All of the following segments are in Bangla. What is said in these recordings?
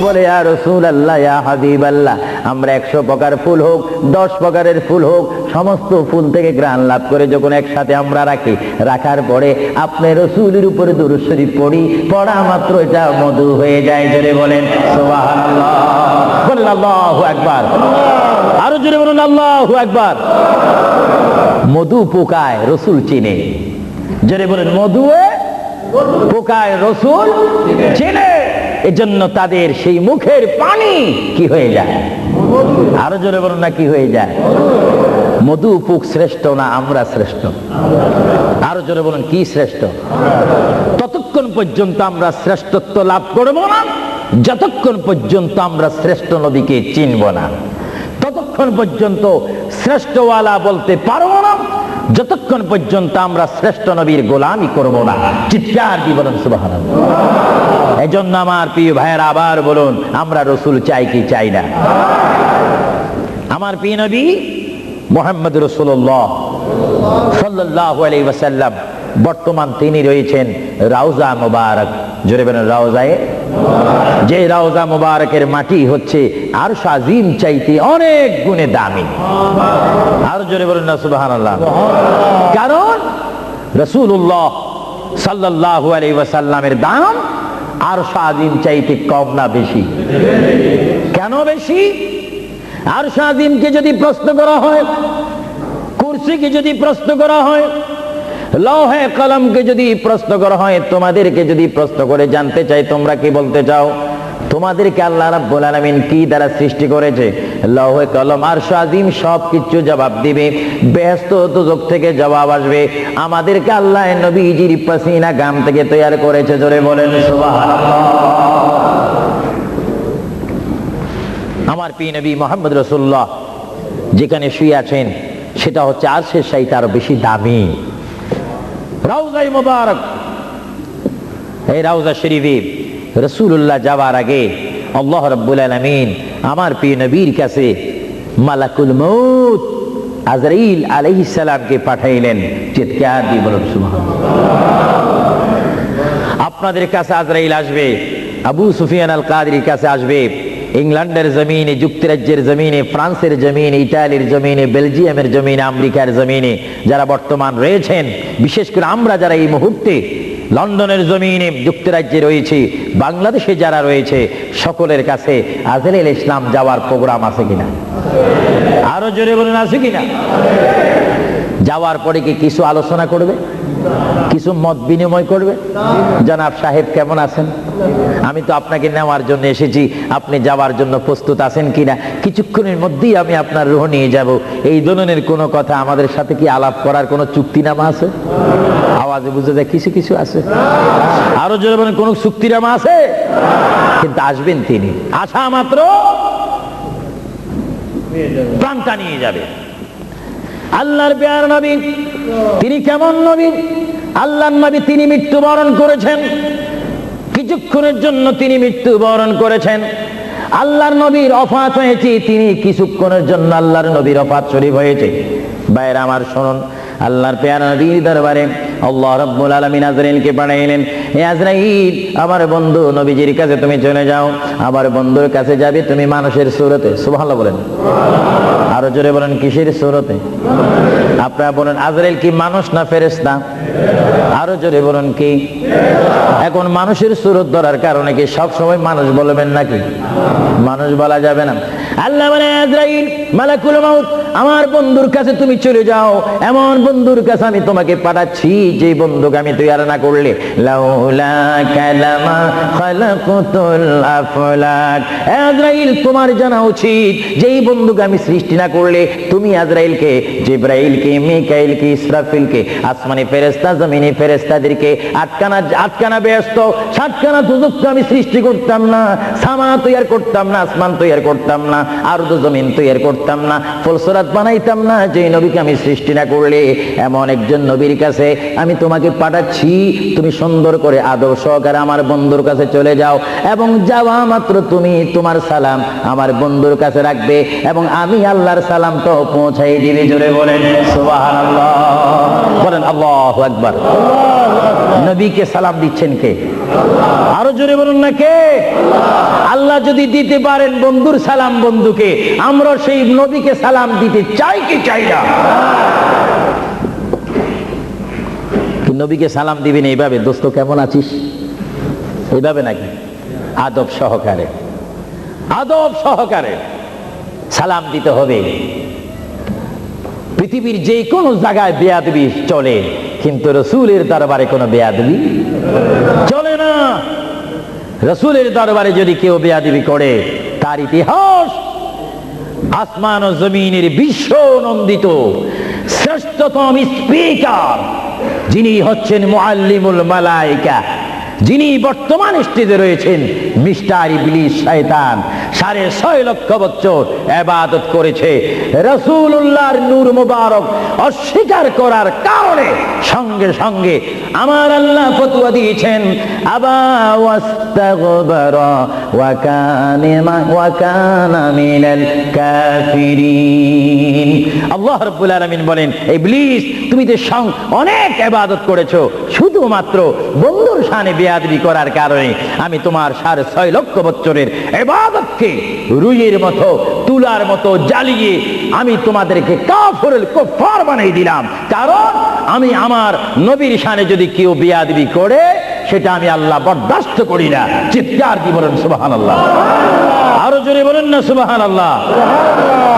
বলে ইয়া রাসূলুল্লাহ, ইয়া হাবিবাল্লাহ, আমরা 100 প্রকার ফুল হোক, 10 প্রকারের ফুল হোক, সমস্ত ফুল থেকে ঘ্রাণ লাভ করে যখন একসাথে আমরা রাখি, রাখার পরে আপনার রাসূলের উপরে দরুদ শরীফ পড়ি, পড়া মাত্র এটা মধু হয়ে যায়। জোরে বলেন সুবহানাল্লাহ, বলেন আল্লাহু আকবার, আরো জোরে বলুন আল্লাহু আকবার। মধু পোকায় রাসূল চিনে, জোরে বলেন মধুয়ে পোকায় রাসূল চিনে, এজন্য তাদের সেই মুখের পানি কি হয়ে যায়, আরো জোরে বলুন না কি হয়ে যায়। মধু পোক শ্রেষ্ঠ না আমরা শ্রেষ্ঠ? আরো জোরে বলুন কি শ্রেষ্ঠ? ততক্ষণ পর্যন্ত আমরা শ্রেষ্ঠত্ব লাভ করব না যতক্ষণ পর্যন্ত আমরা শ্রেষ্ঠ নবীকে চিনব না, ততক্ষণ পর্যন্ত শ্রেষ্ঠওয়ালা বলতে পারবো না যতক্ষণ পর্যন্ত আমরা শ্রেষ্ঠ নবীর গোলামি করব না। চিৎকার দিয়ে বলুন সুবহানাল্লাহ। এজন্য আমার প্রিয় ভাইয়েরা আবার বলুন, আমরা রাসূল চাই কি চাই না? আমার প্রিয় নবী মুহাম্মদ রাসূলুল্লাহ সাল্লাল্লাহু আলাইহি ওয়াসাল্লাম, বর্তমান তিনি রয়েছেন রাউজা মুবারক। জোরে বলেন রাউজায়ে, যে রাউজা মুবারকের মাটি হচ্ছে আরশ আজিম চাইতে অনেক গুণে দামি। আর জোরে বলেন না সুবহানাল্লাহ। কারণ রাসূলুল্লাহ সাল্লাল্লাহু আলাইহি ওয়াসাল্লামের দাম আরশ আজিম চাইতে কম না বেশি? কেন বেশি? আরশ আজিমকে যদি প্রশ্ন করা হয়, কুরসিকে যদি প্রশ্ন করা হয়, লৌহে কলমকে যদি প্রশ্ন করা হয়, তোমাদেরকে যদি প্রশ্ন করে জানতে চাই তোমরা কি বলতে চাও? তোমাদেরকে আল্লাহ রাব্বুল আলামিন কি দ্বারা সৃষ্টি করেছে? লৌহে কলম আরশ আজিম সবকিছু জবাব দিবে, বেহেশত দোজখ থেকে জবাব আসবে। আমাদেরকে আল্লাহ নবীজির পাসিনা গাম থেকে তৈরি করেছে। জোরে বলেন সুবহানাল্লাহ। আমার প্রিয় নবী মুহাম্মদ রাসূলুল্লাহ যেখানে শুয়ে আছেন সেটা হচ্ছে আরশের চাইতে আরো বেশি দামি রাউজায়ে মুবারক। এই রাউজা শরীফে রাসূলুল্লাহ যাওয়ার আগে আল্লাহ রাব্বুল আলামিন আমার প্রিয় নবীর কাছে মালাকুল মউত আজরাইল আলাইহিস সালামকে পাঠাইলেন। চিৎকার দিয়ে বলুন সুবহানাল্লাহ। আপনাদের কাছে আজরাইল আসবে, আবু সুফিয়ান আল কাদরির কাছে আসবে, ইংল্যান্ডের জমিনে, যুক্তরাজ্যের জমিনে, ফ্রান্সের জমিনে, ইটালির জমিনে, বেলজিয়ামের জমিনে, আমেরিকার জমিনে যারা বর্তমান রয়েছেন, বিশেষ করে আমরা যারা এই মুহূর্তে লন্ডনের জমিনে, যুক্তরাজ্যে রয়েছে, বাংলাদেশে যারা রয়েছে, সকলের কাছে আজরাইল ইসলাম যাওয়ার প্রোগ্রাম আছে কিনা? আরো জোরে বলুন আছে কিনা? যাওয়ার পরে কি কিছু আলোচনা করবে, কিছু মত বিনিময় করবে? জনাব সাহেব কেমন আছেন? আমি তো আপনাকে নেওয়ার জন্য এসেছি, আপনি যাওয়ার জন্য প্রস্তুত আছেন কিনা? কিছুক্ষণের মধ্যেই আমি আপনার রুহ নিয়ে যাব। এই ধরনের কোনো কথা আমাদের সাথে কি আলাপ করার কোনো চুক্তিনামা আছে? আওয়াজে বুঝে যায় কিছু কিছু আছে। আরো জোরে বলেন কোন চুক্তিনামা আছে? কিন্তু আসবেন তিনি, আসা মাত্র প্রাণটা নিয়ে যাবে। আল্লাহর প্যারা নবী, তিনি কেমন নবী? আল্লাহর নবী, তিনি মৃত্যুবরণ করেছেন, কিছুক্ষণের জন্য তিনি মৃত্যুবরণ করেছেন। আল্লাহর নবীর ওফাত হয়েছে, তিনি কিছুক্ষণের জন্য আল্লাহর নবীর ওফাত শরীফ হয়েছে। ভাইরা আমার শুনুন, আল্লাহর প্যারা নবীর দরবারে আল্লাহ রাব্বুল আলামিন আজরাইলকে পাঠাইলেন। হে আজরাইল, আমার বন্ধু নবীজির কাছে তুমি চলে যাও। আমার বন্ধুর কাছে যাবে তুমি মানুষের সুরতে। সুবহানাল্লাহ বলেন। আরো জোরে বলেন কিসের সুরতে? আপনারা বলেন আজরাইল কি মানুষ না ফেরেশতা? আরো জোরে বলেন কি? এখন মানুষের সুরত ধরার কারণে কি সব সময় মানুষ বলবেন নাকি? মানুষ বলা যাবে না। আল্লাহ বলে আজরাইল, মালাকুল মউত, আমার বন্ধুর কাছে তুমি চলে যাও। এমন বন্ধুর কাছে আমি তোমাকে পাঠাচ্ছি যে বন্ধুকে আমি তৈরি না করলে লাউলা কালামা খালাকুতুল আফলাক। আজরাইল, তোমার জানা উচিত যেই বন্ধুকে আমি সৃষ্টি না করলে তুমি আজরাইলকে, জিবরাইলকে, মিকাইলকে, ইসরাফিলকে, আসমানি ফেরেশতা, জমিনি ফেরেশতাদেরকে আটকানা ব্যস্ত 7খানা দুজক আমি সৃষ্টি করতাম না, সামা তৈরি করতাম না, আসমান তৈরি করতাম না, আরদ জমিন তৈরি করতাম না, ফলসরাত বানাইতাম না যে নবীকে আমি সৃষ্টি না করলে। এমন একজন নবীর কাছে আমি তোমাকে পাঠাচ্ছি, তুমি সুন্দর করে আদব সহকারে আমার বন্ধুর কাছে চলে যাও এবং যাওয়া মাত্র তুমি তোমার সালাম আমার বন্ধুর কাছে রাখবে এবং আমি আল্লাহর সালামটা পৌঁছাই দিবে। জোরে বলেন সুবহানাল্লাহ, বলেন আল্লাহু আকবার। নবীকে সালাম দিচ্ছেন কে? আরো জোরে বলুন না কে? আল্লাহ যদি দিতে পারেন বন্ধুর সালাম বন্ধুকে, আমরা সেই নবীকে সালাম দিতে চাই কি চাই না? নবীকে সালাম দিবেন এইভাবে, দোস্ত কেমন আছিস, এইভাবে নাকি? আদব সহকারে, আদব সহকারে সালাম দিতে হবে। পৃথিবীর যে কোনো জায়গায় বেয়াদবি চলে, কিন্তু রসুলের দরবারে কোনো বেয়াদবি চলে না। রসুলের দরবারে যদি কেউ বেয়াদবি করে, তার ইতিহাস আসমান ও জমিনের বিশ্ব নন্দিত শ্রেষ্ঠতম স্পিকার, যিনি হচ্ছেন মুআল্লিমুল মালায়েকা, যিনি বর্তমান স্টেজে রয়েছেন, মিস্টার ইবলিস শয়তান 6.5 লক্ষ বছর ইবাদত করেছে। রাসূলুল্লাহর নূর মুবারক অস্বীকার করার কারণে সঙ্গে সঙ্গে আমার আল্লাহ ফতোয়া দিয়েছেন, আবা ওয়াস্তাগবারা ওয়া কানা মিনাল কাফিরিন। আল্লাহ রাব্বুল আলামিন বলেন, ইবলিস তুমি তো অনেক ইবাদত করেছো, শুধুমাত্র বন্ধুর শানে বেয়াদবি করার কারণে আমি তোমার 6.5 লক্ষ বছরের ইবাদতকে রুইয়ের মতো, তুলার মতো জ্বালিয়ে আমি তোমাদেরকে কুফার বানিয়ে দিলাম। কারণ আমি আমার নবীর শানে যদি কেউ বেয়াদবি করে, সেটা আমি আল্লাহ বরদাস্ত করি না। চিৎকার দিয়ে বলেন সুবহানাল্লাহ। আরো জোরে বলেন না সুবহানাল্লাহ।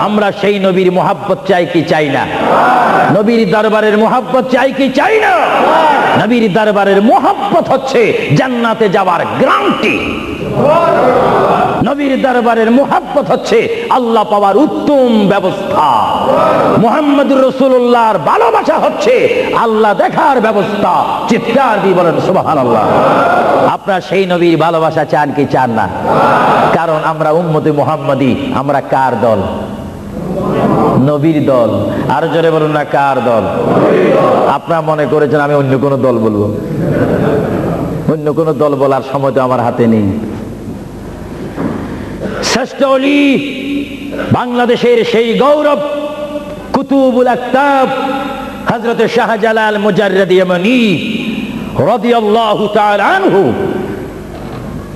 আমরা সেই নবীর মুহাব্বত চাই কি চাই না? নবীর দরবারের মুহাব্বত চাই কি চাই না? নবীর দরবারের মুহাব্বত হচ্ছে জান্নাতে যাওয়ার গ্যারান্টি। নবীর দরবারের মুহাব্বত হচ্ছে আল্লাহ পাওয়ার উত্তম ব্যবস্থা। মুহাম্মদুর রাসূলুল্লাহর ভালোবাসা হচ্ছে আল্লাহ দেখার ব্যবস্থা। চিৎকার দিয়ে বলেন সুবহানাল্লাহ। আপনারা সেই নবীর ভালোবাসা চান কি চান না? কারণ আমরা উম্মতে মুহাম্মাদি, আমরা কার দল? নবীর দল। আর জোরে বলুন না, কার দল? আপনারা মনে করেছেন আমি অন্য কোন দল বলবো? অন্য কোন দল বলার সময় তো আমার হাতে নেই। শ্রেষ্ঠ ওলি, বাংলাদেশের সেই গৌরব, কুতুবুল আকতাব হযরত শাহজালাল মুজাররদ ইয়ামানি রাদিয়াল্লাহু তাআলা আনহু,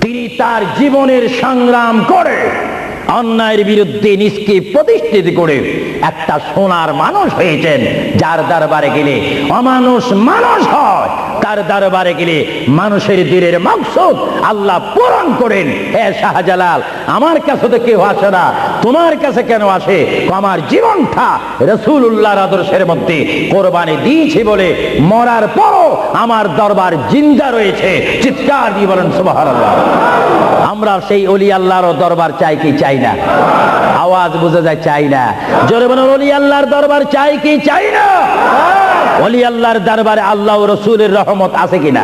তিনি তার জীবনের সংগ্রাম করে অন্যায়ের বিরুদ্ধে নিজকে প্রতিষ্ঠিত করে একটা সোনার মানুষ হয়েছেন, যার দরবারে গেলে অমানুষ মানুষ হয়, তার দরবারে গেলে মানুষের দিলের মাকসুদ আল্লাহ পূরণ করেন। হে শাহজালাল, আমার কাছে তো কেউ আসে না, তোমার কাছে কেন আসে? আমার জীবনটা রাসূলুল্লাহর আদর্শের মধ্যে কোরবানি দিয়েছি বলে মরার পরও আমার দরবার জিন্দা রয়েছে। চিৎকার দিয়ে বলেন সুবহানাল্লাহ। আমরা সেই ওলি আল্লাহর দরবার চাই কি চাই না? আওয়াজ বোঝা যায়, চাই না। জোরে বলেন, ওলি আল্লাহর দরবার চাই কি চাই না? ওলি আল্লাহর দরবারে আল্লাহ ও রাসূলের রহমত আছে কিনা?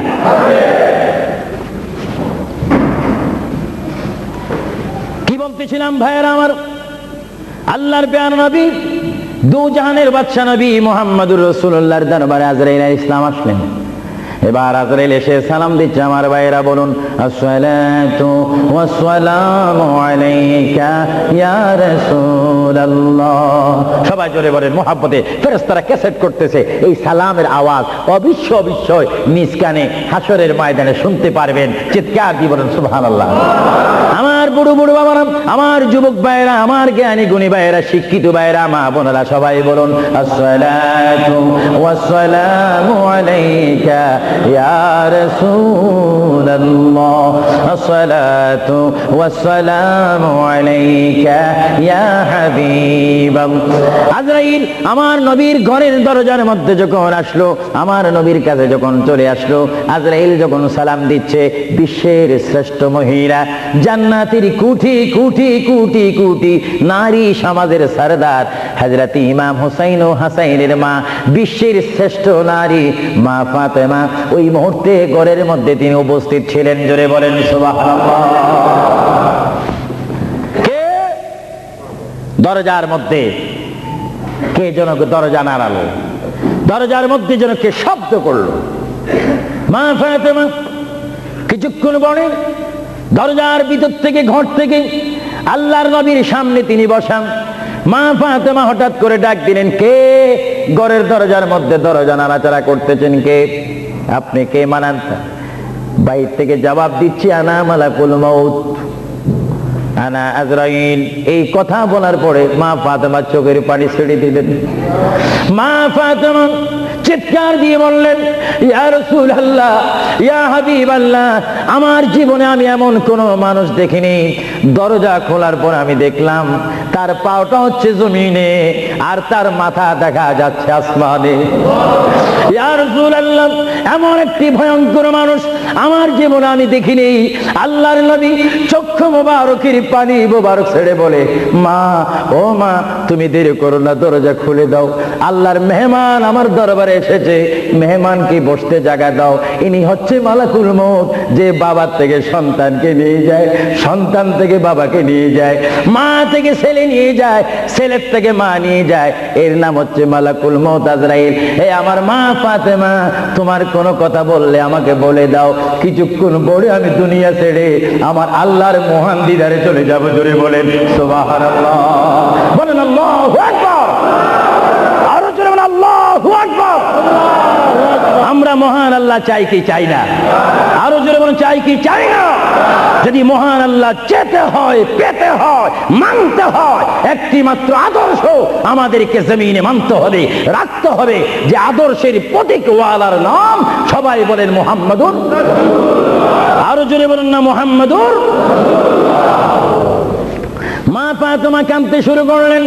কি বলতেছিলাম ভাইয়েরা আমার? আল্লাহর প্যারা নবী, দু জাহানের বাদশা নবী মুহাম্মদুর রাসূলুল্লাহর দরবারে আজরাইল আলাইহিস সালাম আসলেন। এবার আজরাইল এসে সালাম দিচ্ছে। আমার ভাইরা বলুন, আসসালাতু ওয়াসসালামু আলাইকা ইয়া রাসূলুল্লাহ। সবাই জোরে বলেন, মুহাব্বতে ফেরেশতারা ক্যাসেট করতেছে। এই সালামের আওয়াজ অবিশ্বয় নিজ কানে হাসরের ময়দানে শুনতে পারবেন। চিৎকার দিয়ে বলেন সুবহানাল্লাহ। আমার বুড়ো বুড়ো বাবারা, আমার যুবক ভাইরা, আমার জ্ঞানী গুণী ভাইরা, শিক্ষিত ভাইরা, মা বোনেরা, সবাই বলুন, আসসালাতু ওয়াসসালামু আলাইকা ইয়া রাসূলুল্লাহ, আসসালাতু ওয়াসসালামু আলাইকা ইয়া হাবিবাল্লাহ। আজরাইল আমার নবীর ঘরের দরজার মধ্যে যখন আসলো, আমার নবীর কাছে যখন চলে আসলো, আজরাইল যখন সালাম দিচ্ছে, বিশ্বের শ্রেষ্ঠ মহিলা, জান্নাতের কোটি কোটি কোটি কোটি নারী সমাজের সরদার হযরত ইমাম হুসাইন ও হাসাইনের মা, বিশ্বের শ্রেষ্ঠ নারী মা ফাতেমা ওই মুহূর্তে ঘরের মধ্যে তিনি উপস্থিত ছিলেন। জোরে বলেন সুবহানাল্লাহ। কে দরজার মধ্যে? কে যেন দরজা নাড়ালো, দরজার মধ্যে যেন কে শব্দ করলো। মা ফাতেমা কিছুক্ষণ পরে দরজার ভিতর থেকে, ঘর থেকে আল্লাহর নবীর সামনে তিনি বসান। মা ফাতেমা হঠাৎ করে ডাক দিলেন, কে ঘরের দরজার মধ্যে দরজা নাড়াচাড়া করতেছেন? কে আপনি? কে মানান? বাইর থেকে জবাব দিচ্ছি, আনা মালাকুল মাউত, আনা আজরাইল। এই কথা বলার পরে মা ফাতেমা চোখের পানি ছেড়ে দিলেন। মা ফাতেমা চিৎকার দিয়ে বললেন, ইয়া রাসূলুল্লাহ, ইয়া হাবিবাল্লাহ, আমার জীবনে আমি এমন কোন মানুষ দেখিনি, দরজা খোলার পর আমি দেখলাম তার পাওটা হচ্ছে জমিনে আর তার মাথা দেখা যাচ্ছে আসমানে। ইয়া রাসূলুল্লাহ, এমন একটি ভয়ঙ্কর মানুষ আমার জীবনে আমি দেখিনি। আল্লাহর নবী চক্ষু মোবারকের পানি মোবারক ছেড়ে বলে, মা, ও মা, তুমি দেরি করো না, দরজা খুলে দাও, আল্লাহর মেহমান আমার দরবারে এসেছে, মেহমানকে বসতে জায়গা দাও। ইনি হচ্ছে মালাকুল মউত, যে বাবার থেকে সন্তানকে নিয়ে যায়, সন্তান থেকে বাবাকে নিয়ে যায়, মা থেকে ছেলে নিয়ে যায়, ছেলের থেকে মা নিয়ে যায়, এর নাম হচ্ছে মালাকুল মউত আজরাইল। হে আমার মা ফাতেমা, তোমার কোনো কথা বললে আমাকে বলে দাও, কিছুক্ষণ পরে আমি দুনিয়া ছেড়ে আমার আল্লাহর মহান দিদারে চলে যাব। জোরে বলেন সুবহানাল্লাহ, বলেন আল্লাহু আকবার, আরো জোরে বলেন আল্লাহু আকবার। আমরা মহান আল্লাহ চাই কি চাই না? আরো জোরে বলেন চাই কি চাই না? যদি মহান আল্লাহ চেতে হয়, পেতে হয়, মানতে হয়, একটি মাত্র আদর্শ আমাদেরকে জমিনে মানতে হবে, রাখতে হবে, যে আদর্শের প্রতীক ওয়ালার নাম সবাই বলেন মুহাম্মাদুর। আরো জোরে বলেন না মুহাম্মাদুর। মা ফাতেমা কাঁদতে শুরু করলেন,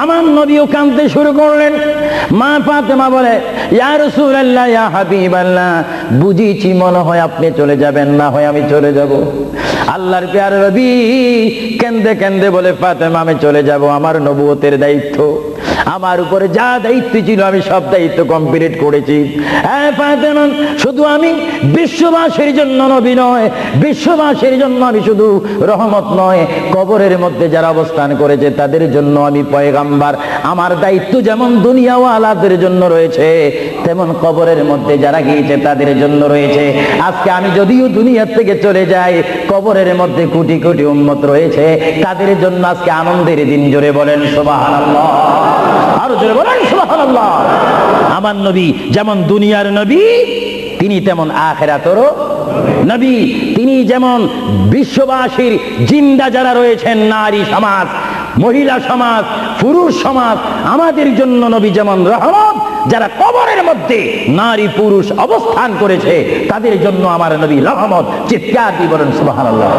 আমার নবীও কাঁদতে শুরু করলেন। মা ফাতেমা বলে, ইয়া রাসূলুল্লাহ, ইয়া হাবিবাল্লাহ, বুঝিছি মনে হয় আপনি চলে যাবেন, না হয় আমি চলে যাব। আল্লাহর প্যারে নবী কেন্দে কেন্দে বলে, ফাতেমা, আমি চলে যাব, আমার নবুয়তের দায়িত্ব, আমার উপরে যা দায়িত্ব ছিল আমি সব দায়িত্ব কমপ্লিট করেছি। হ্যাঁ ফাতেমা, শুধু আমি বিশ্ববাসীর জন্য নবী নয়, বিশ্ববাসীর জন্য আমি শুধু রহমত নয়, কবরের মধ্যে যারা অবস্থান করেছে তাদের জন্য আমি পয়গাম্বার। আমার দায়িত্ব যেমন দুনিয়াওয়ালাদের জন্য রয়েছে, তেমন কবরের মধ্যে যারা গিয়েছে তাদের জন্য রয়েছে। আজকে আমি যদিও দুনিয়া থেকে চলে যাই, কবরের মধ্যে কোটি কোটি উম্মত রয়েছে, তাদের জন্য আজকে আনন্দের দিন। জোরে বলেন সুবহানাল্লাহ, আরো জোরে বলেন সুবহানাল্লাহ। আমার নবী যেমন দুনিয়ার নবী, তিনি তেমন আখিরাতেরও নবী। তিনি যেমন বিশ্ববাসীর জিন্দা যারা রয়েছেন, নারী সমাজ, মহিলা সমাজ, পুরুষ সমাজ, আমাদের জন্য নবী যেমন রহমত, যারা কবরের মধ্যে নারী পুরুষ অবস্থান করেছে তাদের জন্য আমার নবী রহমত। চিৎকার দিয়ে বলেন সুবহানাল্লাহ।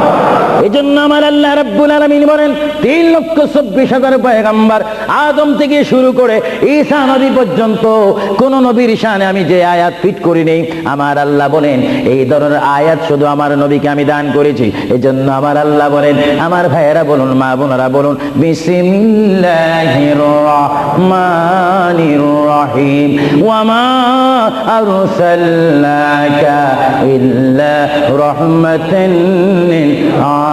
এজন্য আমার আল্লাহ রাব্বুল আলামিন বলেন, 3,24,000 পয়গম্বর আদম থেকে শুরু করে ঈসা নবী পর্যন্ত কোন নবীর শানে আমি যে আয়াত ফিট করি নেই, আমার আল্লাহ বলেন এই ধরনের আয়াত শুধু আমার নবীকে আমি দান করেছি। এজন্য আমার আল্লাহ বলেন, আমার ভাইয়েরা বলুন, মা বোনেরা বলুন, বিসমিল্লাহির রহমানির রহিম, ওয়ামা আরসালনাকা ইল্লা রাহমাতান লিল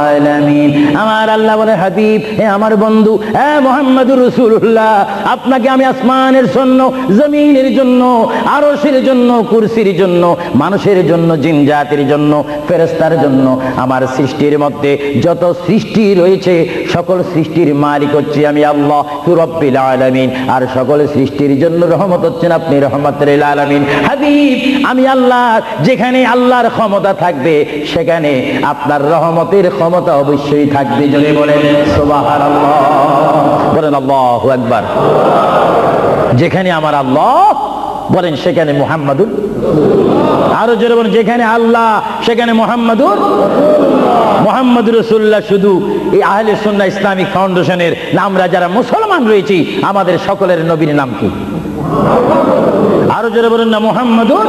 আলামিন। আমার আল্লাহ বলে, হাবিব, হে আমার বন্ধু, হে মুহাম্মদুর রাসূলুল্লাহ, আপনাকে আমি আসমানের জন্য, জমিনের জন্য, আরশের জন্য, কুরসির জন্য, মানুষের জন্য, জিন জাতির জন্য, ফেরেশতার জন্য, আমার সৃষ্টির মধ্যে যত সৃষ্টি রয়েছে সকল সৃষ্টির মালিক হচ্ছে আমি আল্লাহ রাব্বুল আলামিন। আর সকল সৃষ্টির জন্য রহমত হচ্ছেন আপনি রহমাতুল লিল আলামিন। হাবিব, আমি আল্লাহ, যেখানে আল্লাহর ক্ষমতা থাকবে সেখানে আপনার রহমতের ক্ষমতা অবশ্যই থাকবে। যদি বলেন সুবহানাল্লাহ, বলেন আল্লাহু আকবার। যেখানে আমার আল্লাহ বলেন সেখানে মুহাম্মাদুর, আরো জোরে বলেন, যেখানে আল্লাহ সেখানে মুহাম্মাদুর রাসূলুল্লাহ। শুধু এই আহলে সুন্নাহ ইসলামিক ফাউন্ডেশনের আমরা যারা মুসলমান রয়েছি, আমাদের সকলের নবীর নাম কি? আরো জোরে বলেন না মুহাম্মাদুর।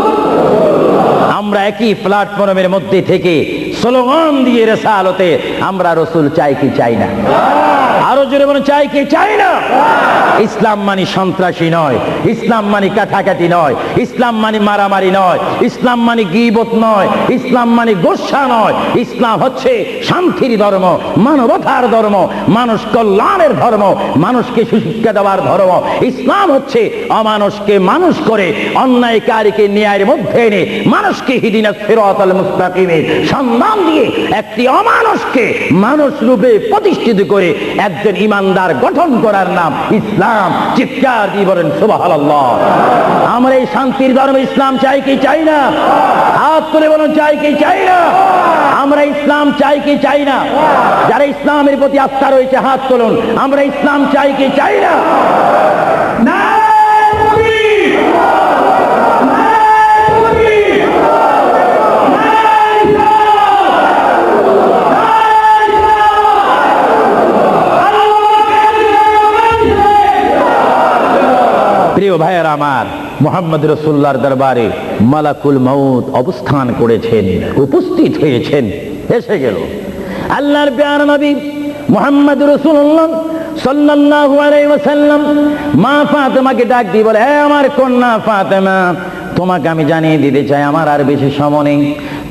আমরা একই প্ল্যাটফর্মের মধ্যে থেকে স্লোগান দিয়ে রিসালাতে আমরা রাসূল চাই কি চাই না? আরো জোরে বলেন, চাই কি চাই না? ইসলাম মানে সন্ত্রাসী নয়, ইসলাম মানে কাটাকাটি নয়, ইসলাম মানে মারামারি নয়, ইসলাম মানে গীবত নয়, ইসলাম মানে গোসা নয়। ইসলাম হচ্ছে শান্তির ধর্ম, মানবতার ধর্ম, মানুষ কল্যাণের ধর্ম, মানুষকে সুশিক্ষা দেওয়ার ধর্ম। ইসলাম হচ্ছে অমানুষকে মানুষ করে, অন্যায়কারীকে ন্যায়ের মধ্যে এনে মানুষকে হিদিনাস সিরাতাল মুস্তাকিমের সন্ধান দিয়ে একটি অমানুষকে মানুষ রূপে প্রতিষ্ঠিত করে এক একজন ইমানদার গঠন করার নাম ইসলাম। চিৎকার দিয়ে বলেন সুবহানাল্লাহ। আমরা এই শান্তির ধর্ম ইসলাম চাই কি চাই না? হাত তুলে বলুন চাই কি চাই না? আমরা ইসলাম চাই কি চাই না? যারা ইসলামের প্রতি আস্থা রয়েছে হাত তুলুন। আমরা ইসলাম চাই কি চাই না? প্রিয় ভাইয়ের আমার, মুহাম্মদ রাসূলুল্লাহর দরবারে মালাকুল মউত অবস্থান করেছেন, উপস্থিত হয়েছেন, এসে গেল। আল্লাহর প্রিয় নবী মুহাম্মদ রাসূলুল্লাহ সাল্লাল্লাহু আলাইহি ওয়াসাল্লাম মা ফাতেমাকে ডাক দিয়ে বলে, হে আমার কন্যা ফাতেমা, তোমাকে আমি জানিয়ে দিতে চাই আমার আর বেশি সময় নেই।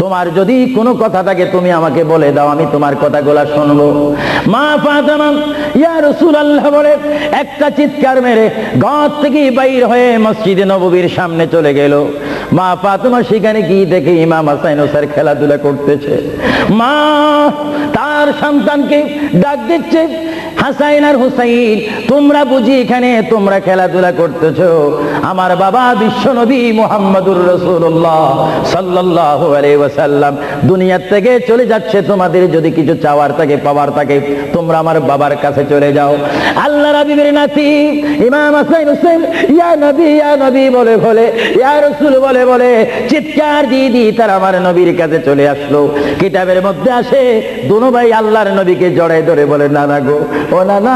তোমার যদি কোনো কথা থাকে তুমি আমাকে বলে দাও, আমি তোমার কথাগুলো শুনবো। মা ফাতেমা ইয়া রাসূলুল্লাহ বলে একটা চিৎকার মেরে ঘর থেকে বাইর হয়ে মসজিদে নববীর সামনে চলে গেল। মা ফাতেমা সেখানে গিয়ে দেখে ইমাম হাসান হোসেন খেলাধুলা করতেছে। মা তার সন্তানকে ডাক দিচ্ছে, হাসাইন আর হুসাইন, তোমরা বুঝি এখানে তোমরা খেলাধুলা করতেছো? আমার বাবা বিশ্বনবী মুহাম্মদুর রাসূলুল্লাহ সাল্লাল্লাহু আলাইহি ওয়াসাল্লাম দুনিয়া থেকে চলে যাচ্ছে। তোমাদের যদি কিছু চাওয়ার থাকে, পাওয়ার থাকে, তোমরা আমার বাবার কাছে চলে যাও। আল্লাহর হাবিবের নাতি ইমাম হাসান হোসেন ইয়া নবী বলে বলে, ইয়া রাসূল বলে বলে চিৎকার দিয়ে তারা আমার নবীর কাছে চলে আসলো। কিতাবের মধ্যে আসে দুনো ভাই আল্লাহর নবীকে জড়ায় ধরে বলে, নানা গো, ও নানা,